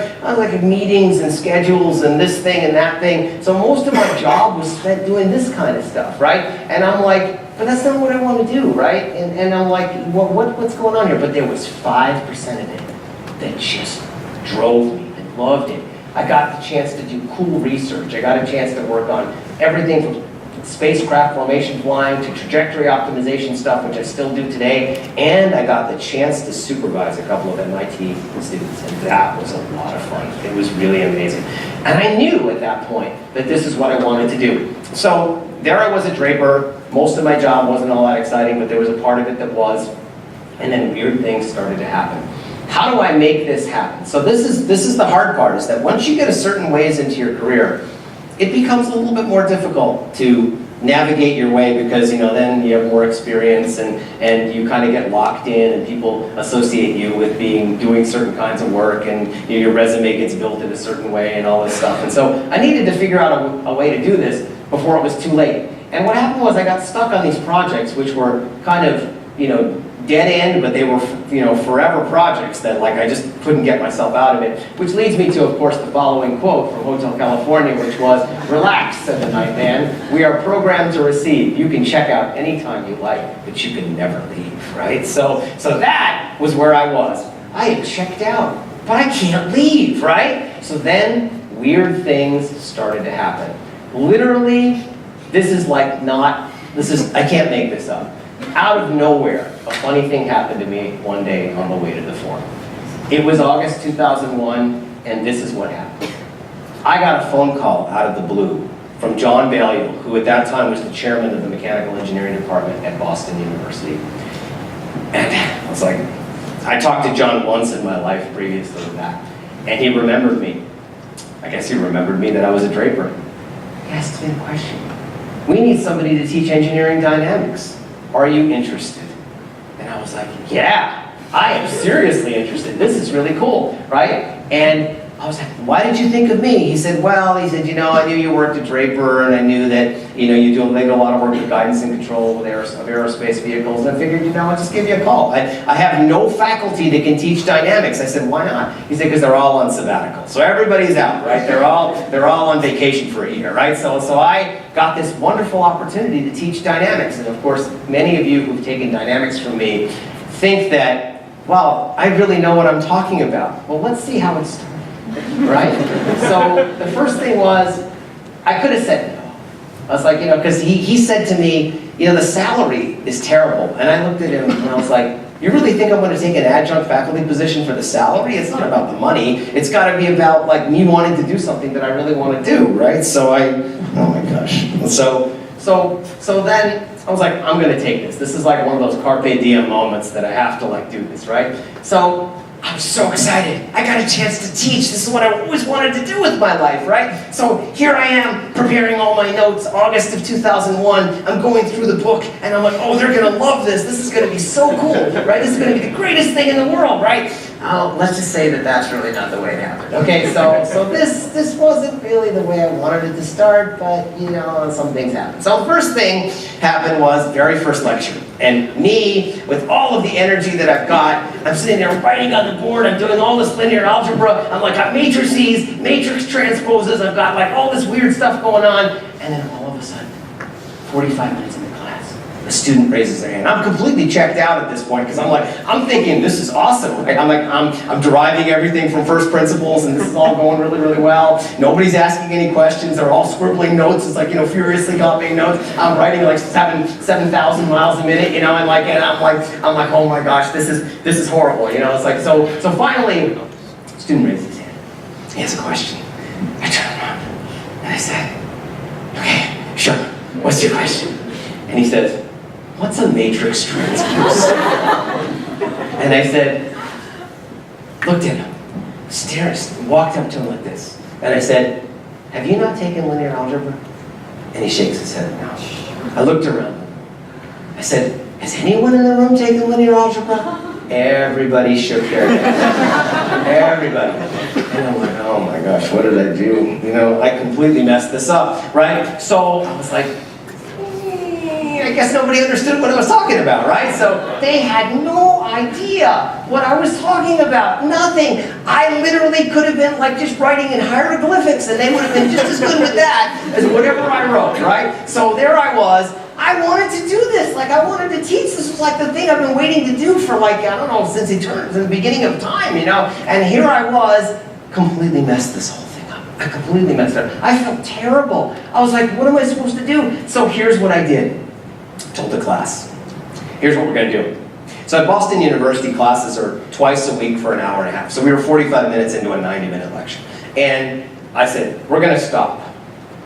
at meetings and schedules and this thing and that thing. So most of my job was spent doing this kind of stuff, right? And I'm like, but that's not what I want to do, right? And I'm like, well, what's going on here? But there was 5% of it that just drove me and loved it. I got the chance to do cool research. I got a chance to work on everything from spacecraft formation flying to trajectory optimization stuff, which I still do today. And I got the chance to supervise a couple of MIT students, and that was a lot of fun. It was really amazing. And I knew at that point that this is what I wanted to do. So there I was at Draper. Most of my job wasn't all that exciting, but there was a part of it that was. And then weird things started to happen. how do I make this happen? So this is the hard part, is that once you get a certain ways into your career, it becomes a little bit more difficult to navigate your way, because then you have more experience and you kind of get locked in, and people associate you with doing certain kinds of work, and your resume gets built in a certain way and all this stuff. And so I needed to figure out a way to do this before it was too late. And what happened was I got stuck on these projects, which were kind of dead end, but they were forever projects that I just couldn't get myself out of it. Which leads me to, of course, the following quote from Hotel California, which was, "Relax," said the night man. "We are programmed to receive. You can check out anytime you like, but you can never leave," right? So that was where I was. I had checked out, but I can't leave, right? So then weird things started to happen. Literally, I can't make this up. Out of nowhere, a funny thing happened to me one day on the way to the forum. It was August 2001, and this is what happened. I got a phone call out of the blue from John Balliol, who at that time was the chairman of the mechanical engineering department at Boston University. And I was like, I talked to John once in my life previous to that, and he remembered me. I guess he remembered me that I was a draper. He asked me the question, "We need somebody to teach engineering dynamics. Are you interested?" And I was like, "Yeah, I am seriously interested. This is really cool," right? And I was like, "Why did you think of me?" He said, I knew you worked at Draper, and I knew that, they do a lot of work with guidance and control of aerospace vehicles, and I figured, I'll just give you a call. I have no faculty that can teach dynamics." I said, "Why not?" He said, "Because they're all on sabbatical. So everybody's out, right? They're all on vacation for a year, right? So I got this wonderful opportunity to teach dynamics." And of course, many of you who've taken dynamics from me think that, well, I really know what I'm talking about. Well, let's see how it started. Right? So the first thing was, I could have said no. I was like, because he said to me, "The salary is terrible." And I looked at him and I was like, "You really think I'm going to take an adjunct faculty position for the salary? It's not about the money. It's got to be about me wanting to do something that I really want to do," right? So oh my gosh. So then I was like, I'm going to take this. This is one of those carpe diem moments that I have to do this, right? So I was so excited. I got a chance to teach. This is what I always wanted to do with my life, right? So here I am preparing all my notes, August of 2001. I'm going through the book, and I'm like, oh, they're going to love this. This is going to be so cool, right? This is going to be the greatest thing in the world, right? Let's just say that that's really not the way it happened. Okay, so this wasn't really the way I wanted it to start, but some things happen. So the first thing happened was very first lecture. And me, with all of the energy that I've got, I'm sitting there writing on the board, I'm doing all this linear algebra, I'm got matrices, matrix transposes, I've got all this weird stuff going on, and then all of a sudden, 45 minutes into class, a student raises their hand. I'm completely checked out at this point, because I'm thinking, this is awesome, right? I'm deriving everything from first principles, and this is all going really, really well. Nobody's asking any questions, they're all scribbling notes, it's furiously copying notes. I'm writing 7,000 miles a minute, and I'm like, oh my gosh, this is horrible, it's so finally, student raises his hand. He has a question. I turn around, and I said, "Okay, sure, what's your question?" And he says, "What's a matrix transpose?" And I said, looked at him, stared, walked up to him like this. And I said, "Have you not taken linear algebra?" And he shakes his head, "No." I looked around. I said, "Has anyone in the room taken linear algebra?" Everybody shook their head. Everybody. And I'm like, oh my gosh, what did I do? I completely messed this up, right? So I was like, I guess nobody understood what I was talking about, right? So they had no idea what I was talking about. Nothing. I literally could have been just writing in hieroglyphics, and they would have been just as good with that as whatever I wrote, right? So there I was. I wanted to do this. I wanted to teach. This was the thing I've been waiting to do for I don't know, since the beginning of time, And here I was, completely messed this whole thing up. I completely messed it up. I felt terrible. I was like, what am I supposed to do? So here's what I did. Told the class, here's what we're going to do. So at Boston University, classes are twice a week for an hour and a half. So we were 45 minutes into a 90-minute lecture. And I said, we're going to stop.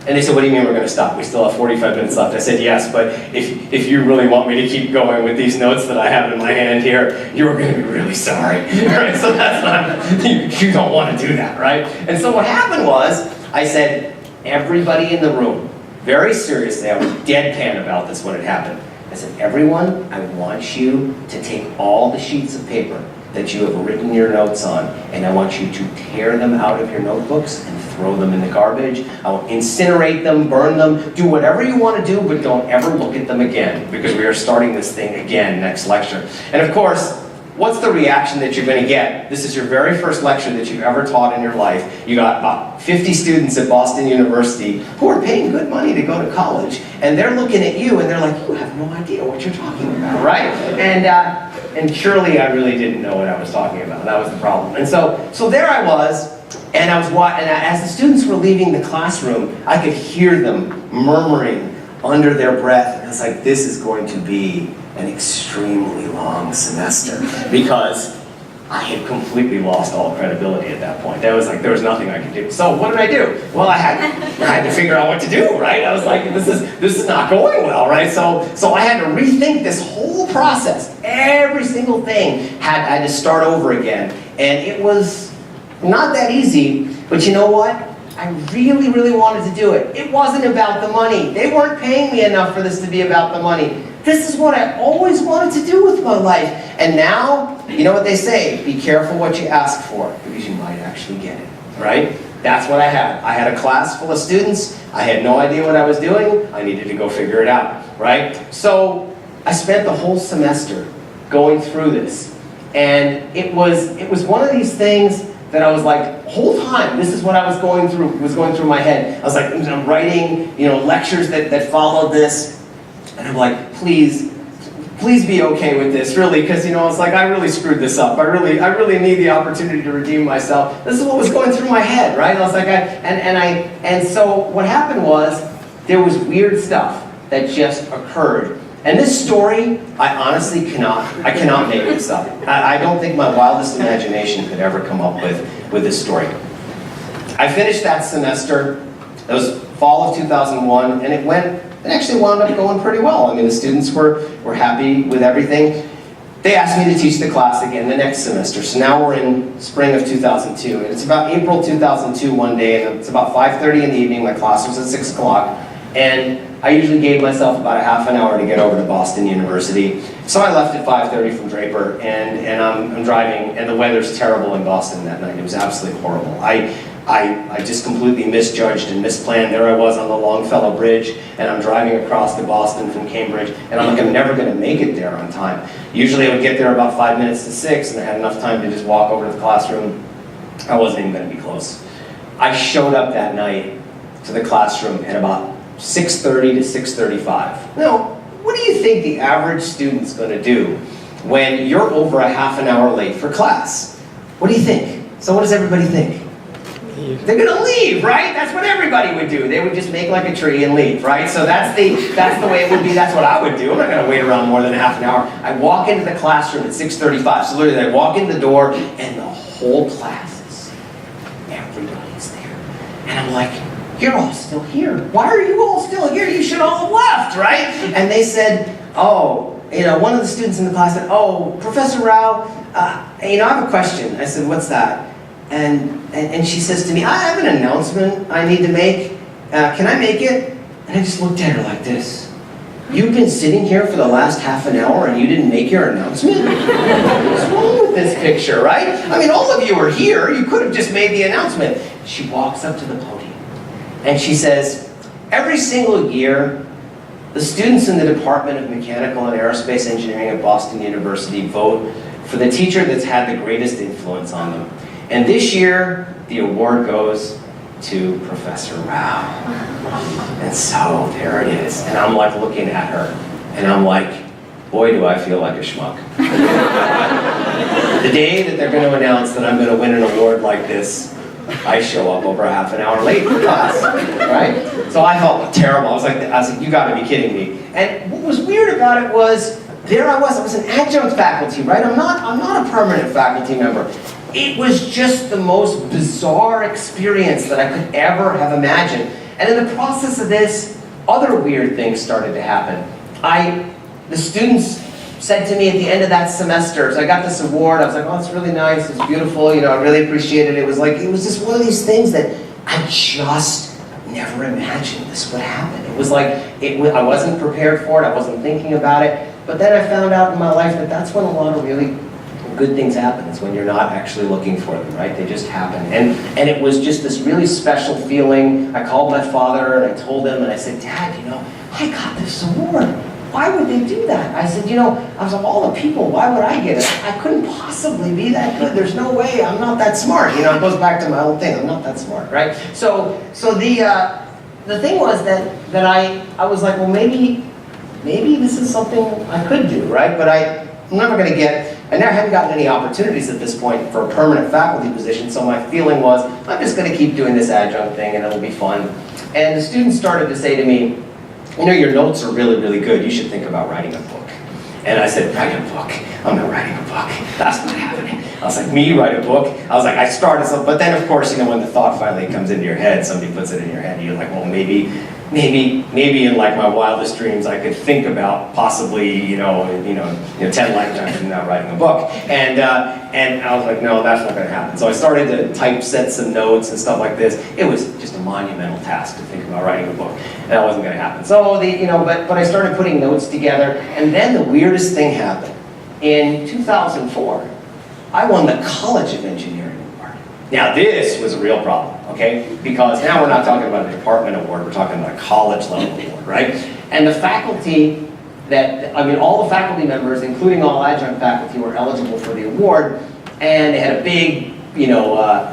And they said, what do you mean we're going to stop? We still have 45 minutes left. I said, yes, but if you really want me to keep going with these notes that I have in my hand here, you're going to be really sorry. Right? So that's not, you don't want to do that, right? And so what happened was, I said, everybody in the room, very seriously, I was deadpan about this when it happened. I said, everyone, I want you to take all the sheets of paper that you have written your notes on, and I want you to tear them out of your notebooks and throw them in the garbage. I will incinerate them, burn them, do whatever you want to do, but don't ever look at them again, because we are starting this thing again next lecture. And of course, what's the reaction that you're going to get? This is your very first lecture that you've ever taught in your life. You got about 50 students at Boston University who are paying good money to go to college, and they're looking at you and they're like, you have no idea what you're talking about, right? And surely I really didn't know what I was talking about. That was the problem. And so there I was, and as the students were leaving the classroom, I could hear them murmuring under their breath. And I was like, this is going to be an extremely long semester, because I had completely lost all credibility at that point. There was nothing I could do. So what did I do? Well, I had to figure out what to do, right? I was like, this is not going well, right? So I had to rethink this whole process. Every single thing I had to start over again. And it was not that easy, but you know what? I really, really wanted to do it. It wasn't about the money. They weren't paying me enough for this to be about the money. This is what I always wanted to do with my life. And now, you know what they say, be careful what you ask for, because you might actually get it, right? That's what I had. I had a class full of students. I had no idea what I was doing. I needed to go figure it out, right? So I spent the whole semester going through this. And it was one of these things that I was like, whole time, this is what I was going through my head. I was like, I'm writing, lectures that followed this. And I'm like, please be okay with this, really, because it's like I really screwed this up. I really need the opportunity to redeem myself. This is what was going through my head, right? I was like, and so what happened was there was weird stuff that just occurred. And this story, I honestly cannot make this up. I don't think my wildest imagination could ever come up with this story. I finished that semester. It was fall of 2001, and it actually wound up going pretty well. I mean, the students were happy with everything. They asked me to teach the class again the next semester. So now we're in spring of 2002. And it's about April 2002 one day, and it's about 5:30 in the evening. My class was at 6 o'clock. And I usually gave myself about a half an hour to get over to Boston University. So I left at 5:30 from Draper, and I'm driving, and the weather's terrible in Boston that night. It was absolutely horrible. I just completely misjudged and misplanned. There I was on the Longfellow Bridge, and I'm driving across to Boston from Cambridge, and I'm like, I'm never going to make it there on time. Usually I would get there about 5 minutes to 6, and I had enough time to just walk over to the classroom. I wasn't even going to be close. I showed up that night to the classroom at about 6:30 to 6:35. Now, what do you think the average student's going to do when you're over a half an hour late for class? What do you think? So what does everybody think? They're going to leave, right? That's what everybody would do. They would just make like a tree and leave, right? So that's the way it would be. That's what I would do. I'm not going to wait around more than a half an hour. I walk into the classroom at 6:35. So literally, I walk in the door, and the whole class everybody's there. And I'm like, you're all still here. Why are you all still here? You should all have left, right? And they said, one of the students in the class said, Professor Rao, I have a question. I said, what's that? And she says to me, I have an announcement I need to make. Can I make it? And I just looked at her like this. You've been sitting here for the last half an hour and you didn't make your announcement? What's wrong with this picture, right? I mean, all of you are here. You could have just made the announcement. She walks up to the podium and she says, every single year, the students in the Department of Mechanical and Aerospace Engineering at Boston University vote for the teacher that's had the greatest influence on them. And this year, the award goes to Professor Rao. And so there it is. And I'm like looking at her, and I'm like, boy, do I feel like a schmuck. The day that they're going to announce that I'm going to win an award like this, I show up over a half an hour late for class, right? So I felt terrible. I was like, you got to be kidding me. And what was weird about it was, I was an adjunct faculty, right? I'm not a permanent faculty member. It was just the most bizarre experience that I could ever have imagined. And in the process of this, other weird things started to happen. The students said to me at the end of that semester, as I got this award, I was like, oh, it's really nice, it's beautiful, you know, I really appreciate it. It was just one of these things that I just never imagined this would happen. It was like, I wasn't prepared for it, I wasn't thinking about it, but then I found out in my life that that's when a lot of really good things happen. It's when you're not actually looking for them, right? They just happen. And it was just this really special feeling. I called my father and I told him, and I said, Dad, you know, I got this award. Why would they do that? I said, you know, I was like, all the people, why would I get it? I couldn't possibly be that good. There's no way. I'm not that smart. You know, it goes back to my old thing. I'm not that smart, right? So the thing was that I was like, well, maybe this is something I could do, right? But I'm never going to I never hadn't gotten any opportunities at this point for a permanent faculty position, so my feeling was, I'm just going to keep doing this adjunct thing and it'll be fun. And the students started to say to me, you know, your notes are really, really good. You should think about writing a book. And I said, write a book? I'm not writing a book. That's not happening. I was like, me write a book? I was like, I started something, but then of course, you know, when the thought finally comes into your head, somebody puts it in your head, you're like, well, maybe in like my wildest dreams, I could think about possibly, 10 lifetimes from now writing a book. And I was like, no, that's not gonna happen. So I started to typeset some notes and stuff like this. It was just a monumental task to think about writing a book. And that wasn't gonna happen. So but I started putting notes together, and then the weirdest thing happened. In 2004, I won the College of Engineering award. Now this was a real problem, okay? Because now we're not talking about a department award, we're talking about a college level award, right? And the faculty all the faculty members, including all adjunct faculty, were eligible for the award, and they had a big,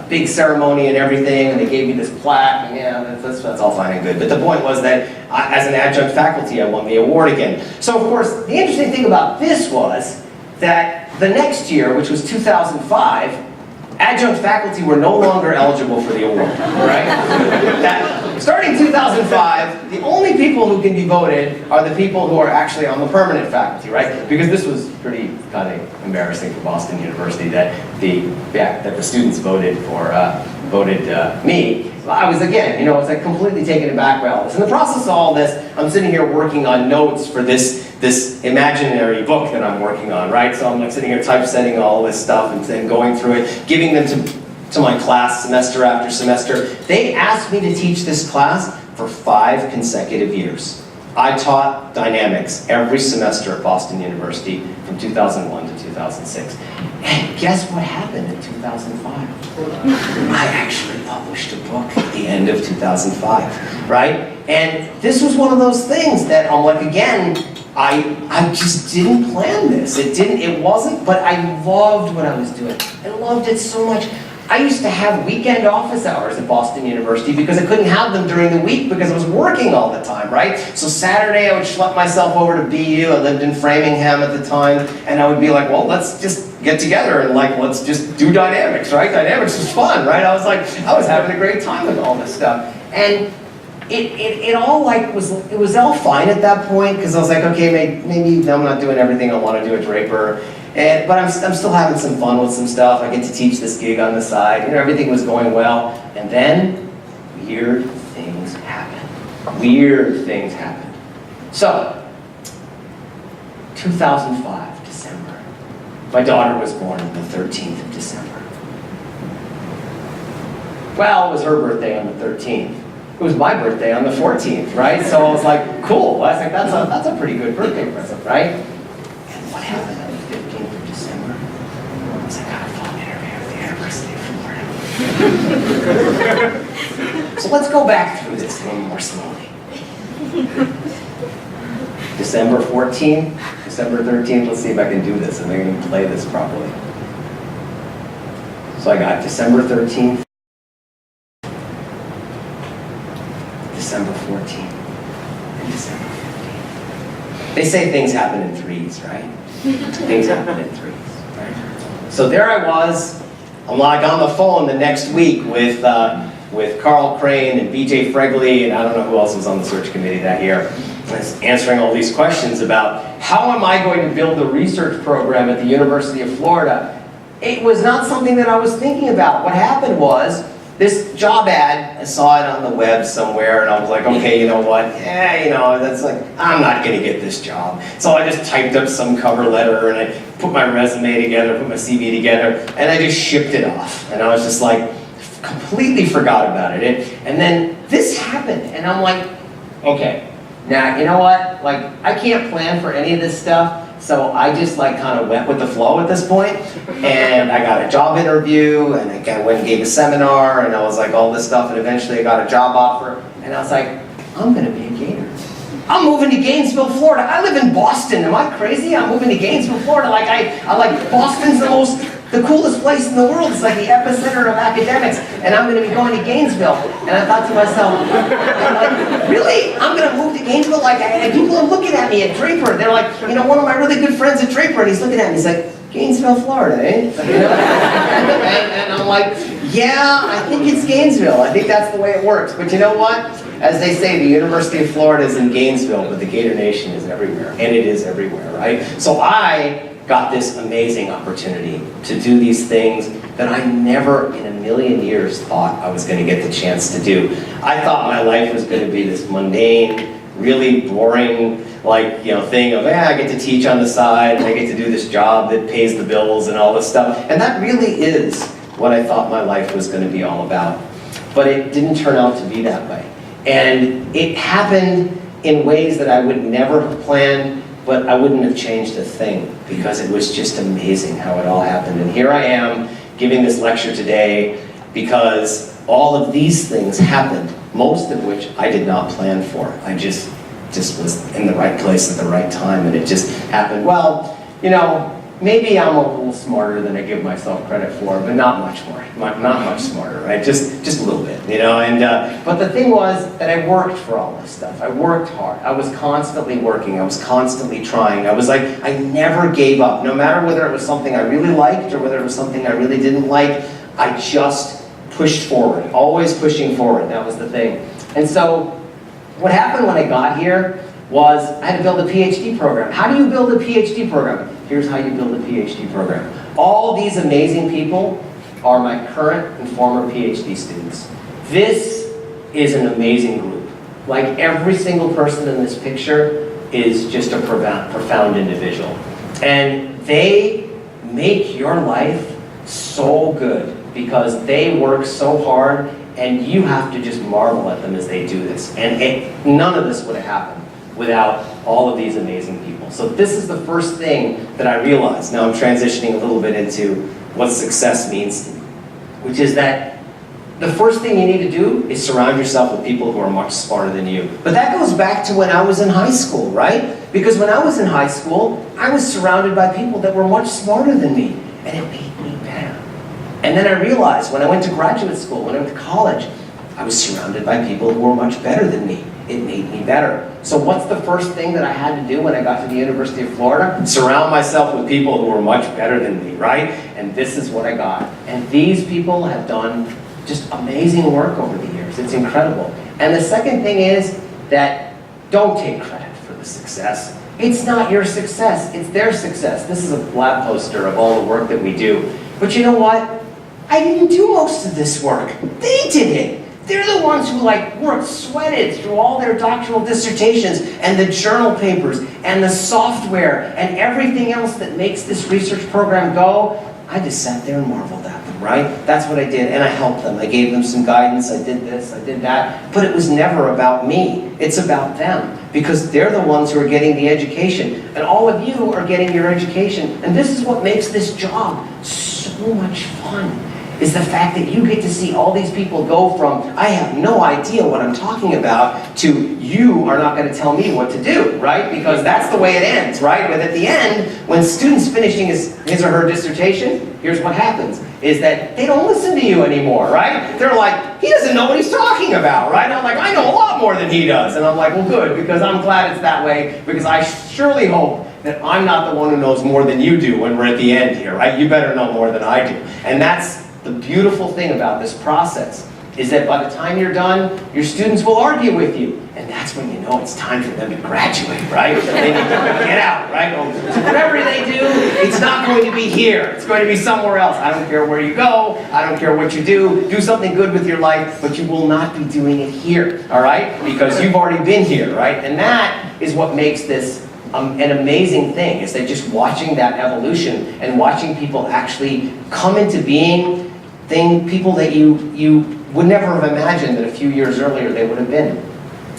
big ceremony and everything, and they gave me this plaque, and yeah, that's all fine and good. But the point was that as an adjunct faculty, I won the award again. So of course, the interesting thing about this was that the next year, which was 2005, adjunct faculty were no longer eligible for the award, right? Starting 2005, the only people who can be voted are the people who are actually on the permanent faculty, right? Because this was pretty kind of embarrassing for Boston University that the students voted me. I was, again, it's like completely taken aback by all this. In the process of all this, I'm sitting here working on notes for this imaginary book that I'm working on, right? So I'm like sitting here typesetting all this stuff and then going through it, giving them to my class semester after semester. They asked me to teach this class for 5 consecutive years. I taught dynamics every semester at Boston University from 2001 to 2006. And guess what happened in 2005? I actually published a book at the end of 2005, right? And this was one of those things that I'm like, again, I just didn't plan this. It wasn't, but I loved what I was doing. I loved it so much. I used to have weekend office hours at Boston University because I couldn't have them during the week because I was working all the time, right? So Saturday I would schlep myself over to BU. I lived in Framingham at the time, and I would be like, well, let's just get together and let's just do dynamics, right? Dynamics was fun, right? I was having a great time with all this stuff. And it all was all fine at that point because I was like, okay, maybe I'm not doing everything I want to do at Draper. But I'm still having some fun with some stuff. I get to teach this gig on the side. Everything was going well. And then, weird things happened. Weird things happened. So, 2005, December. My daughter was born on the 13th of December. Well, it was her birthday on the 13th. It was my birthday on the 14th, right? So I was like, cool. I was like, that's a pretty good birthday present, right? And what happened? So let's go back through this a little more slowly. December 14th, December 13th, let's see if I can do this and I can play this properly. So I got December 13th, December 14th, and December 15th. They say things happen in threes, right? Things happen in threes, right? So there I was. I'm like on the phone the next week with Carl Crane and BJ Fregley, and I don't know who else was on the search committee that year. I was answering all these questions about how am I going to build a research program at the University of Florida. It was not something that I was thinking about. What happened was this job ad, I saw it on the web somewhere, and I was like, okay, you know what? Yeah, you know, that's like, I'm not gonna get this job. So I just typed up some cover letter, and I put my resume together, put my CV together, and I just shipped it off. And I was just like, completely forgot about it. And then this happened, and I'm like, okay, now, you know what? Like, I can't plan for any of this stuff. So I just like kind of went with the flow at this point, and I got a job interview, and I went and gave a seminar, and I was like all this stuff, and eventually I got a job offer, and I was like, I'm gonna be a Gator. I'm moving to Gainesville, Florida. I live in Boston. Am I crazy? I'm moving to Gainesville, Florida. Like I like Boston's the coolest place in the world. It's like the epicenter of academics, and I'm going to be going to Gainesville. And I thought to myself, I'm like, really? I'm going to move to Gainesville? Like, people are looking at me at Draper. They're like, you know, one of my really good friends at Draper, and he's looking at me. He's like, Gainesville, Florida, eh? You know? And I'm like, yeah, I think it's Gainesville. I think that's the way it works. But you know what? As they say, the University of Florida is in Gainesville, but the Gator Nation is everywhere, and it is everywhere, right? So I got this amazing opportunity to do these things that I never in a million years thought I was going to get the chance to do. I thought my life was going to be this mundane, really boring, like, you know, thing of, I get to teach on the side, and I get to do this job that pays the bills and all this stuff. And that really is what I thought my life was going to be all about. But it didn't turn out to be that way. And it happened in ways that I would never have planned, but I wouldn't have changed a thing, because it was just amazing how it all happened. And here I am giving this lecture today because all of these things happened, most of which I did not plan for. I just was in the right place at the right time, and it just happened. Well, you know, maybe I'm a little smarter than I give myself credit for, but not much more, not much smarter, right? Just a little bit, you know. And but the thing was that I worked for all this stuff. I worked hard. I was constantly working. I was constantly trying. I was like, I never gave up, no matter whether it was something I really liked or whether it was something I really didn't like. I just pushed forward, always pushing forward. That was the thing. And so, what happened when I got here was I had to build a PhD program. How do you build a PhD program? Here's how you build a PhD program. All these amazing people are my current and former PhD students. This is an amazing group. Like, every single person in this picture is just a profound individual. And they make your life so good because they work so hard, and you have to just marvel at them as they do this. And none of this would have happened without all of these amazing people. So this is the first thing that I realized. Now I'm transitioning a little bit into what success means to me, which is that the first thing you need to do is surround yourself with people who are much smarter than you. But that goes back to when I was in high school, right? Because when I was in high school, I was surrounded by people that were much smarter than me, and it made me better. And then I realized when I went to graduate school, when I went to college, I was surrounded by people who were much better than me. It made me better. So what's the first thing that I had to do when I got to the University of Florida? Surround myself with people who were much better than me, right? And this is what I got. And these people have done just amazing work over the years. It's incredible. And the second thing is that don't take credit for the success. It's not your success, it's their success. This is a flat poster of all the work that we do. But you know what? I didn't do most of this work. They did it. They're the ones who worked, sweated through all their doctoral dissertations and the journal papers and the software and everything else that makes this research program go. I just sat there and marveled at them, right? That's what I did, and I helped them. I gave them some guidance. I did this, I did that. But it was never about me. It's about them, because they're the ones who are getting the education, and all of you are getting your education. And this is what makes this job so much fun. Is the fact that you get to see all these people go from, I have no idea what I'm talking about, to you are not going to tell me what to do, right? Because that's the way it ends, right? But at the end, when students finishing his or her dissertation, here's what happens, is that they don't listen to you anymore, right? They're like, he doesn't know what he's talking about, right? And I'm like, I know a lot more than he does. And I'm like, well, good, because I'm glad it's that way, because I surely hope that I'm not the one who knows more than you do when we're at the end here, right? You better know more than I do. And that's the beautiful thing about this process, is that by the time you're done, your students will argue with you. And that's when you know it's time for them to graduate, right? They need to get out, right? So whatever they do, it's not going to be here. It's going to be somewhere else. I don't care where you go. I don't care what you do. Do something good with your life, but you will not be doing it here, all right? Because you've already been here, right? And that is what makes this an amazing thing, is that just watching that evolution and watching people actually come into being people that you would never have imagined that a few years earlier they would have been.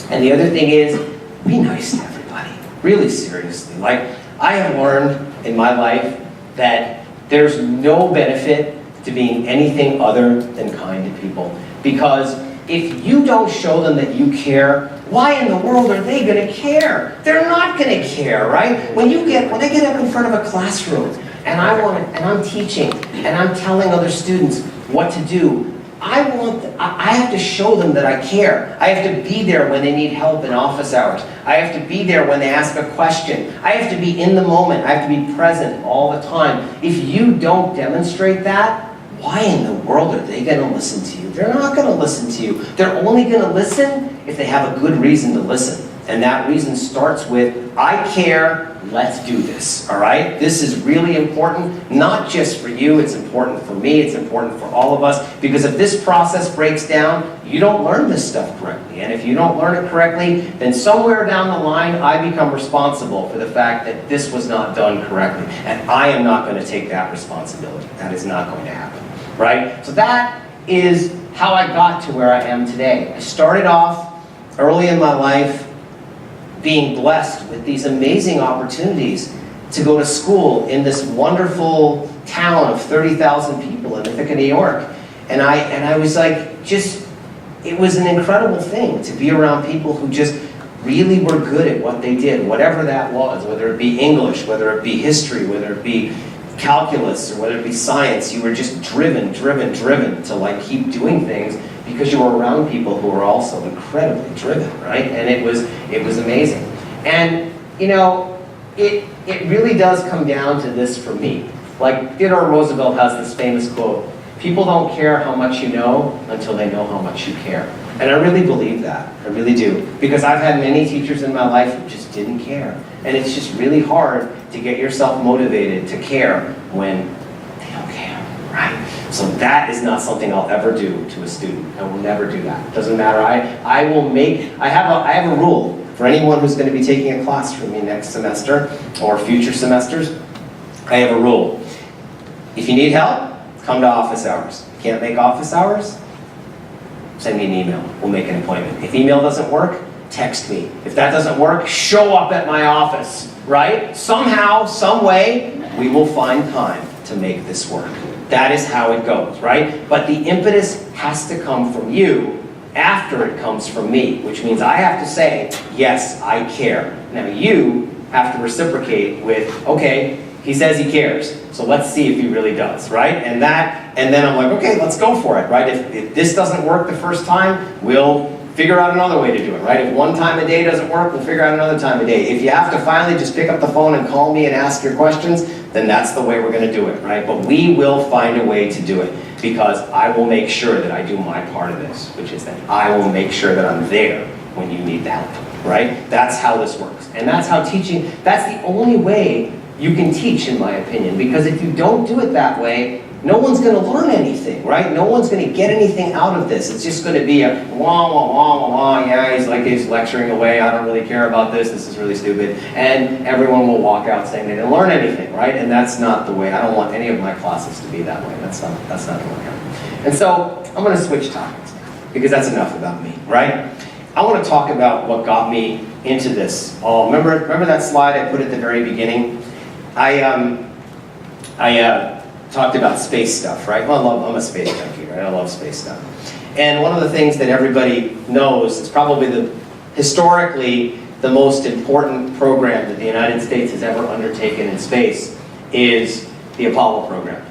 And the other thing is, be nice to everybody, really seriously. Like, I have learned in my life that there's no benefit to being anything other than kind to people. Because if you don't show them that you care, why in the world are they going to care? They're not going to care, right? When they get up in front of a classroom and I'm teaching and I'm telling other students what to do, I have to show them that I care. I have to be there when they need help in office hours. I have to be there when they ask a question. I have to be in the moment. I have to be present all the time. If you don't demonstrate that, why in the world are they going to listen to you? They're not going to listen to you. They're only going to listen if they have a good reason to listen. And that reason starts with, I care, let's do this, all right? This is really important, not just for you, it's important for me, it's important for all of us, because if this process breaks down, you don't learn this stuff correctly. And if you don't learn it correctly, then somewhere down the line, I become responsible for the fact that this was not done correctly. And I am not going to take that responsibility. That is not going to happen, right? So that is how I got to where I am today. I started off early in my life being blessed with these amazing opportunities to go to school in this wonderful town of 30,000 people in Ithaca, New York. And I was like, it was an incredible thing to be around people who just really were good at what they did, whatever that was, whether it be English, whether it be history, whether it be calculus, or whether it be science. You were just driven to like keep doing things because you were around people who were also incredibly driven, right? And it was amazing. And you know, it really does come down to this for me. Like Theodore Roosevelt has this famous quote, "People don't care how much you know until they know how much you care." And I really believe that, I really do. Because I've had many teachers in my life who just didn't care. And it's just really hard to get yourself motivated to care when they don't care, right? So that is not something I'll ever do to a student. I will never do that. It doesn't matter. I have a rule for anyone who's going to be taking a class from me next semester or future semesters. I have a rule. If you need help, come to office hours. If you can't make office hours, send me an email. We'll make an appointment. If email doesn't work, text me. If that doesn't work, show up at my office, right? Somehow, some way, we will find time to make this work. That is how it goes, right? But the impetus has to come from you after it comes from me, which means I have to say, yes, I care. Now you have to reciprocate with, okay, he says he cares, so let's see if he really does, right? And then I'm like, okay, let's go for it, right? If this doesn't work the first time, we'll figure out another way to do it, right? If one time a day doesn't work, we'll figure out another time a day. If you have to finally just pick up the phone and call me and ask your questions, then that's the way we're going to do it, right? But we will find a way to do it, because I will make sure that I do my part of this, which is that I will make sure that I'm there when you need the help, right? That's how this works. And that's how teaching, that's the only way you can teach, in my opinion, because if you don't do it that way, no one's going to learn anything, right? No one's going to get anything out of this. It's just going to be a wah, wah, wah, wah, wah, yeah, he's lecturing away, I don't really care about this is really stupid. And everyone will walk out saying they didn't learn anything, right? And that's not the way, I don't want any of my classes to be that way. That's not the way. And so, I'm going to switch topics now, because that's enough about me, right? I want to talk about what got me into this. Oh, remember that slide I put at the very beginning? I talked about space stuff, right? Well, I'm a space junkie, right? I love space stuff. And one of the things that everybody knows is probably historically the most important program that the United States has ever undertaken in space is the Apollo program.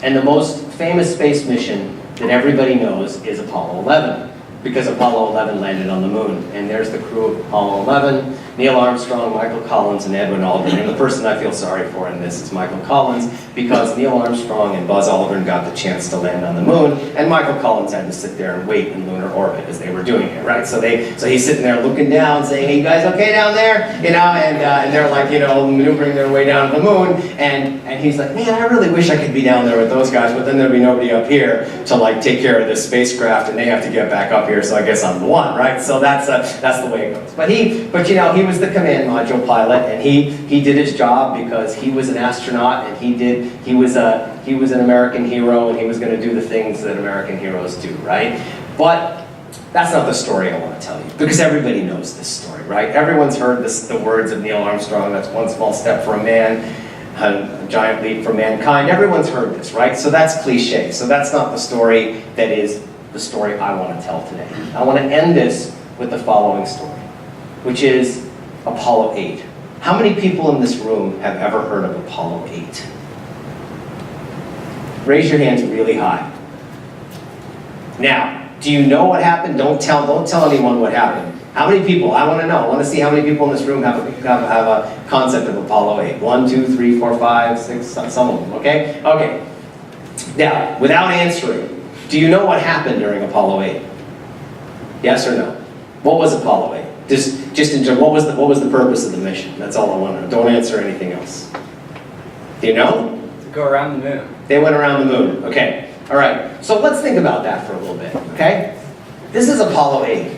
And the most famous space mission that everybody knows is Apollo 11, because Apollo 11 landed on the moon. And there's the crew of Apollo 11. Neil Armstrong, Michael Collins, and Edwin Aldrin. And the person I feel sorry for in this is Michael Collins, because Neil Armstrong and Buzz Aldrin got the chance to land on the moon, and Michael Collins had to sit there and wait in lunar orbit as they were doing it, right? So he's sitting there looking down, saying, "Hey, you guys okay down there?" You know, and they're like, you know, maneuvering their way down to the moon, and he's like, "Man, I really wish I could be down there with those guys, but then there'd be nobody up here to like take care of this spacecraft, and they have to get back up here, so I guess I'm the one," right? So that's the way it goes. But you know, he was the command module pilot, and he did his job because he was an astronaut, and he was an American hero, and he was going to do the things that American heroes do, right? But that's not the story I want to tell you, because everybody knows this story, right? Everyone's heard the words of Neil Armstrong, "That's one small step for a man, a giant leap for mankind." Everyone's heard this, right? So that's cliche. So that's not the story that is the story I want to tell today. I want to end this with the following story, which is Apollo 8. How many people in this room have ever heard of Apollo 8? Raise your hands really high. Now, do you know what happened? Don't tell anyone what happened. How many people? I want to know. I want to see how many people in this room have a concept of Apollo 8. 1, 2, 3, 4, 5, 6, some of them, okay? Okay. Now, without answering, do you know what happened during Apollo 8? Yes or no? What was Apollo 8? Just in general, what was the purpose of the mission? That's all I want to know. Don't answer anything else. Do you know? To go around the moon. They went around the moon. Okay. All right. So let's think about that for a little bit. Okay. This is Apollo 8.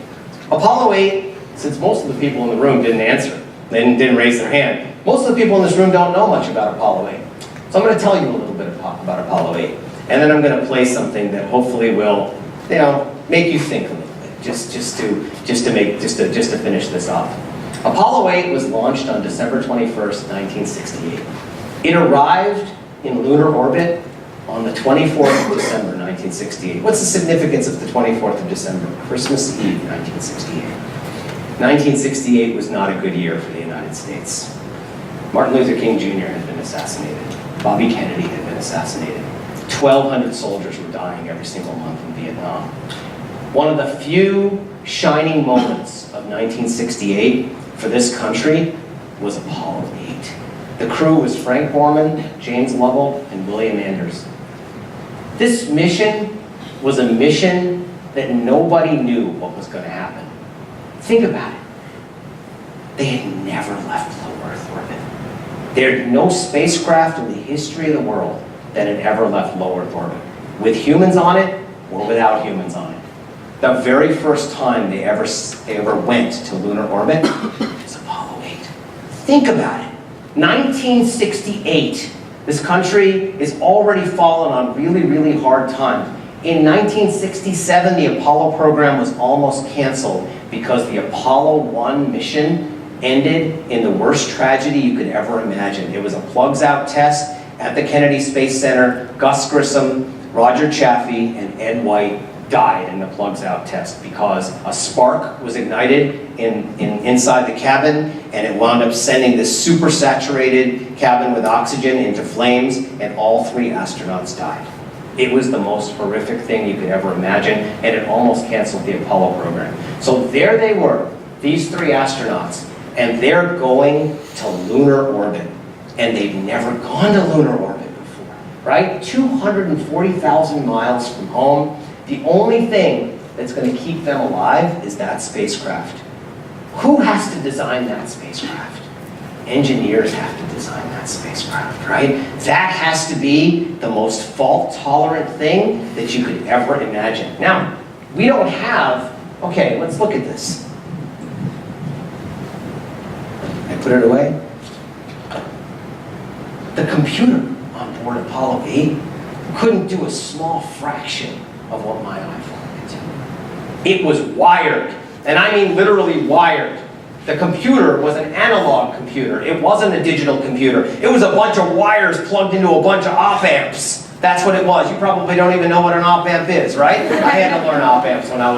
Apollo 8. Since most of the people in the room didn't answer, they didn't raise their hand. Most of the people in this room don't know much about Apollo 8. So I'm going to tell you a little bit about Apollo 8, and then I'm going to play something that hopefully will, you know, make you think a little bit. Just to finish this off. Apollo 8 was launched on December 21st, 1968. It arrived in lunar orbit on the 24th of December, 1968. What's the significance of the 24th of December? Christmas Eve, 1968. 1968 was not a good year for the United States. Martin Luther King Jr. had been assassinated. Bobby Kennedy had been assassinated. 1,200 soldiers were dying every single month in Vietnam. One of the few shining moments of 1968 for this country was Apollo 8. The crew was Frank Borman, James Lovell, and William Anders. This mission was a mission that nobody knew what was going to happen. Think about it. They had never left low Earth orbit. There had no spacecraft in the history of the world that had ever left low Earth orbit, with humans on it or without humans on it. The very first time they ever went to lunar orbit was Apollo 8. Think about it. 1968. This country is already fallen on really, really hard times. In 1967, the Apollo program was almost canceled because the Apollo 1 mission ended in the worst tragedy you could ever imagine. It was a plugs-out test at the Kennedy Space Center. Gus Grissom, Roger Chaffee, and Ed White died in the plugs-out test because a spark was ignited inside the cabin, and it wound up sending this super saturated cabin with oxygen into flames, and all 3 astronauts died. It was the most horrific thing you could ever imagine, and it almost canceled the Apollo program. So there they were, these 3 astronauts, and they're going to lunar orbit, and they've never gone to lunar orbit before, right? 240,000 miles from home. The only thing that's going to keep them alive is that spacecraft. Who has to design that spacecraft? Engineers have to design that spacecraft, right? That has to be the most fault-tolerant thing that you could ever imagine. Now, we don't have, okay, let's look at this. I put it away. The computer on board Apollo 8 couldn't do a small fraction of what my iPhone could do. It was wired, and I mean literally wired. The computer was an analog computer. It wasn't a digital computer. It was a bunch of wires plugged into a bunch of op-amps. That's what it was. You probably don't even know what an op-amp is, right? I had to learn op-amps when I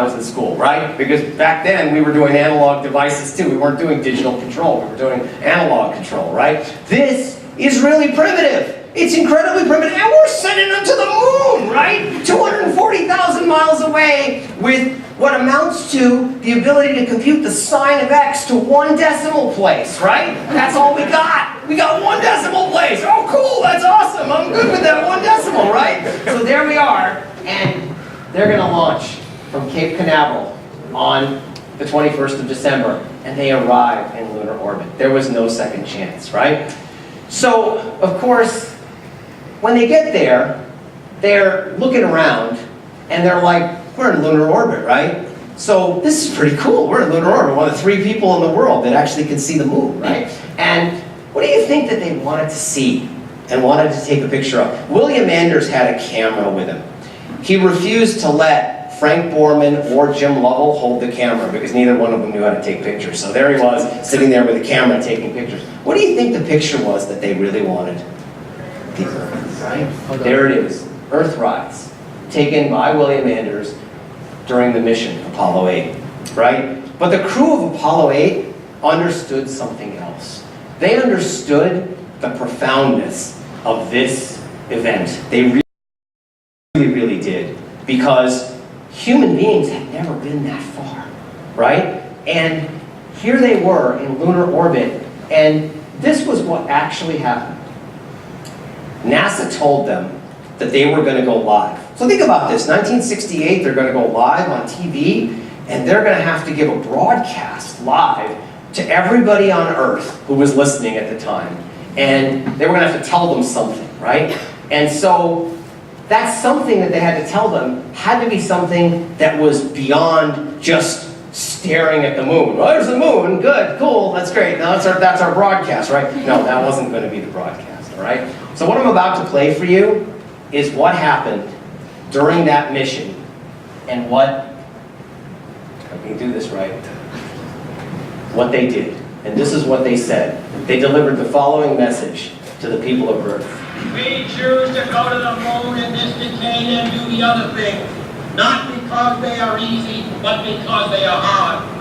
was in school, right? Because back then we were doing analog devices too. We weren't doing digital control. We were doing analog control, right? This is really primitive. It's incredibly primitive, and we're sending them to the moon, right? 240,000 miles away with what that amounts to the ability to compute the sine of x to 1 decimal place, right? That's all we got. We got 1 decimal place. Oh, cool, that's awesome. I'm good with that 1 decimal, right? So there we are, and they're going to launch from Cape Canaveral on the 21st of December, and they arrive in lunar orbit. There was no second chance, right? So, of course, when they get there, they're looking around, and they're like, we're in lunar orbit, right? So this is pretty cool. We're in lunar orbit, one of 3 people in the world that actually can see the moon, right? And what do you think that they wanted to see and wanted to take a picture of? William Anders had a camera with him. He refused to let Frank Borman or Jim Lovell hold the camera because neither one of them knew how to take pictures. So there he was, sitting there with a camera taking pictures. What do you think the picture was that they really wanted? The Earth, right? There it is, Earthrise, taken by William Anders during the mission, Apollo 8, right? But the crew of Apollo 8 understood something else. They understood the profoundness of this event. They really did, because human beings had never been that far, right? And here they were in lunar orbit, and this was what actually happened. NASA told them that they were going to go live. So think about this, 1968, they're going to go live on TV, and they're going to have to give a broadcast live to everybody on Earth who was listening at the time. And they were going to have to tell them something, right? And so that something that they had to tell them had to be something that was beyond just staring at the moon. Well, there's the moon, good, cool, that's great, now that's our broadcast, right? No, that wasn't going to be the broadcast, all right? So what I'm about to play for you is what happened during that mission, and what, I can do this right, what they did. And this is what they said. They delivered the following message to the people of Earth. We choose to go to the moon in this decade and do the other thing, not because they are easy, but because they are hard.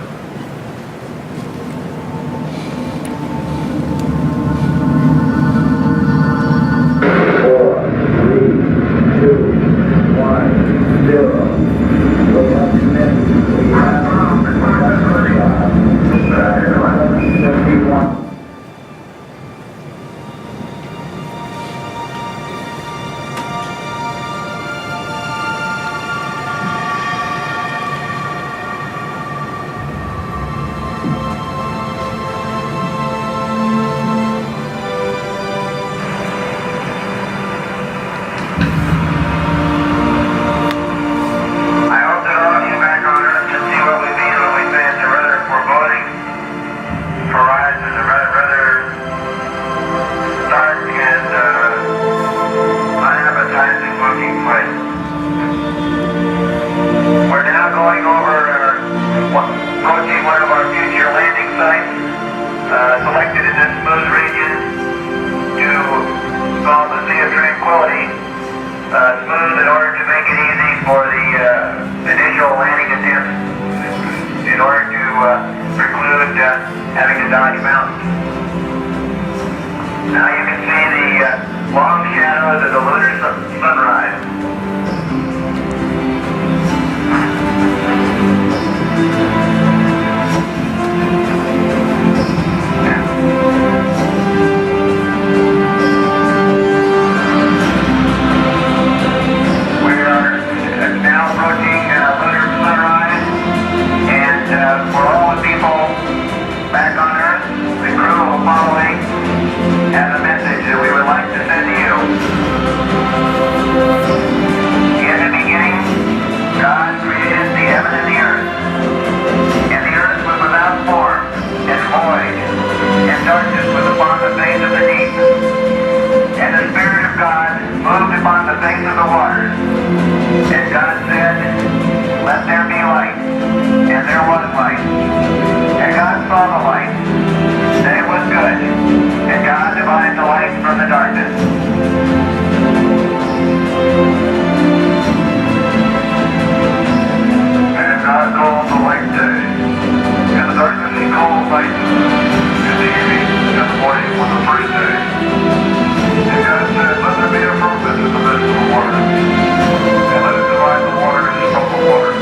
And let it divide the waters from the water.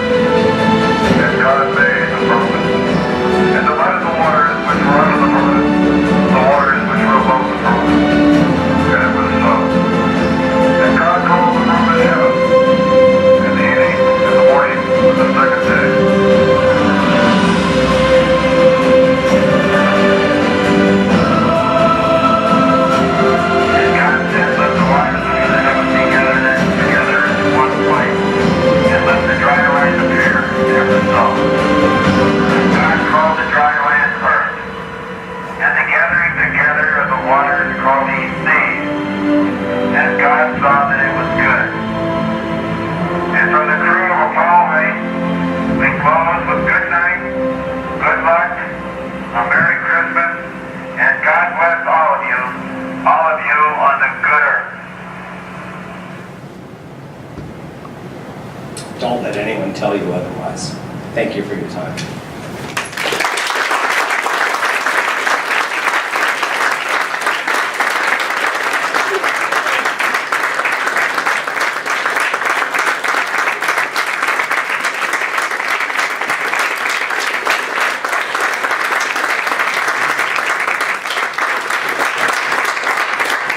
And don't let anyone tell you otherwise. Thank you for your time.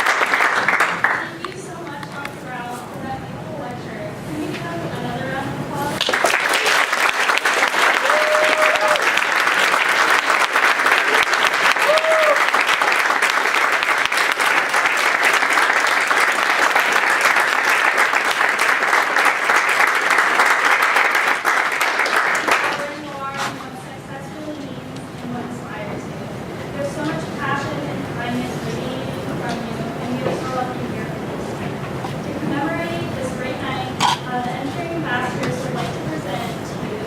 Thank you so much, Dr. Brown, for that beautiful lecture. Can you have another round of applause? Where you are and what success really means and what inspires you. There's so much passion and kindness radiating from you, and we are so lucky to hear from you tonight. To commemorate this great night, the entering ambassadors would like to present to you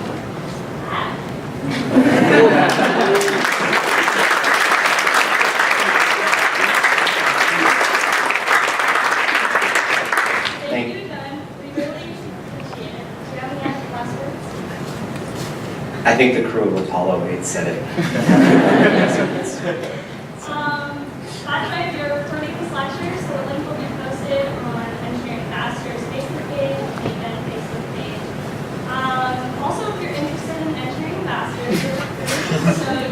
that. Thank you. Again. We really appreciate it. Do you have any last words? I think the crew of Apollo 8 said it. By the way, we are recording this lecture, so the link will be posted on Engineering Ambassadors Facebook page and the event Facebook page. Also, if you're interested in Engineering Ambassadors, so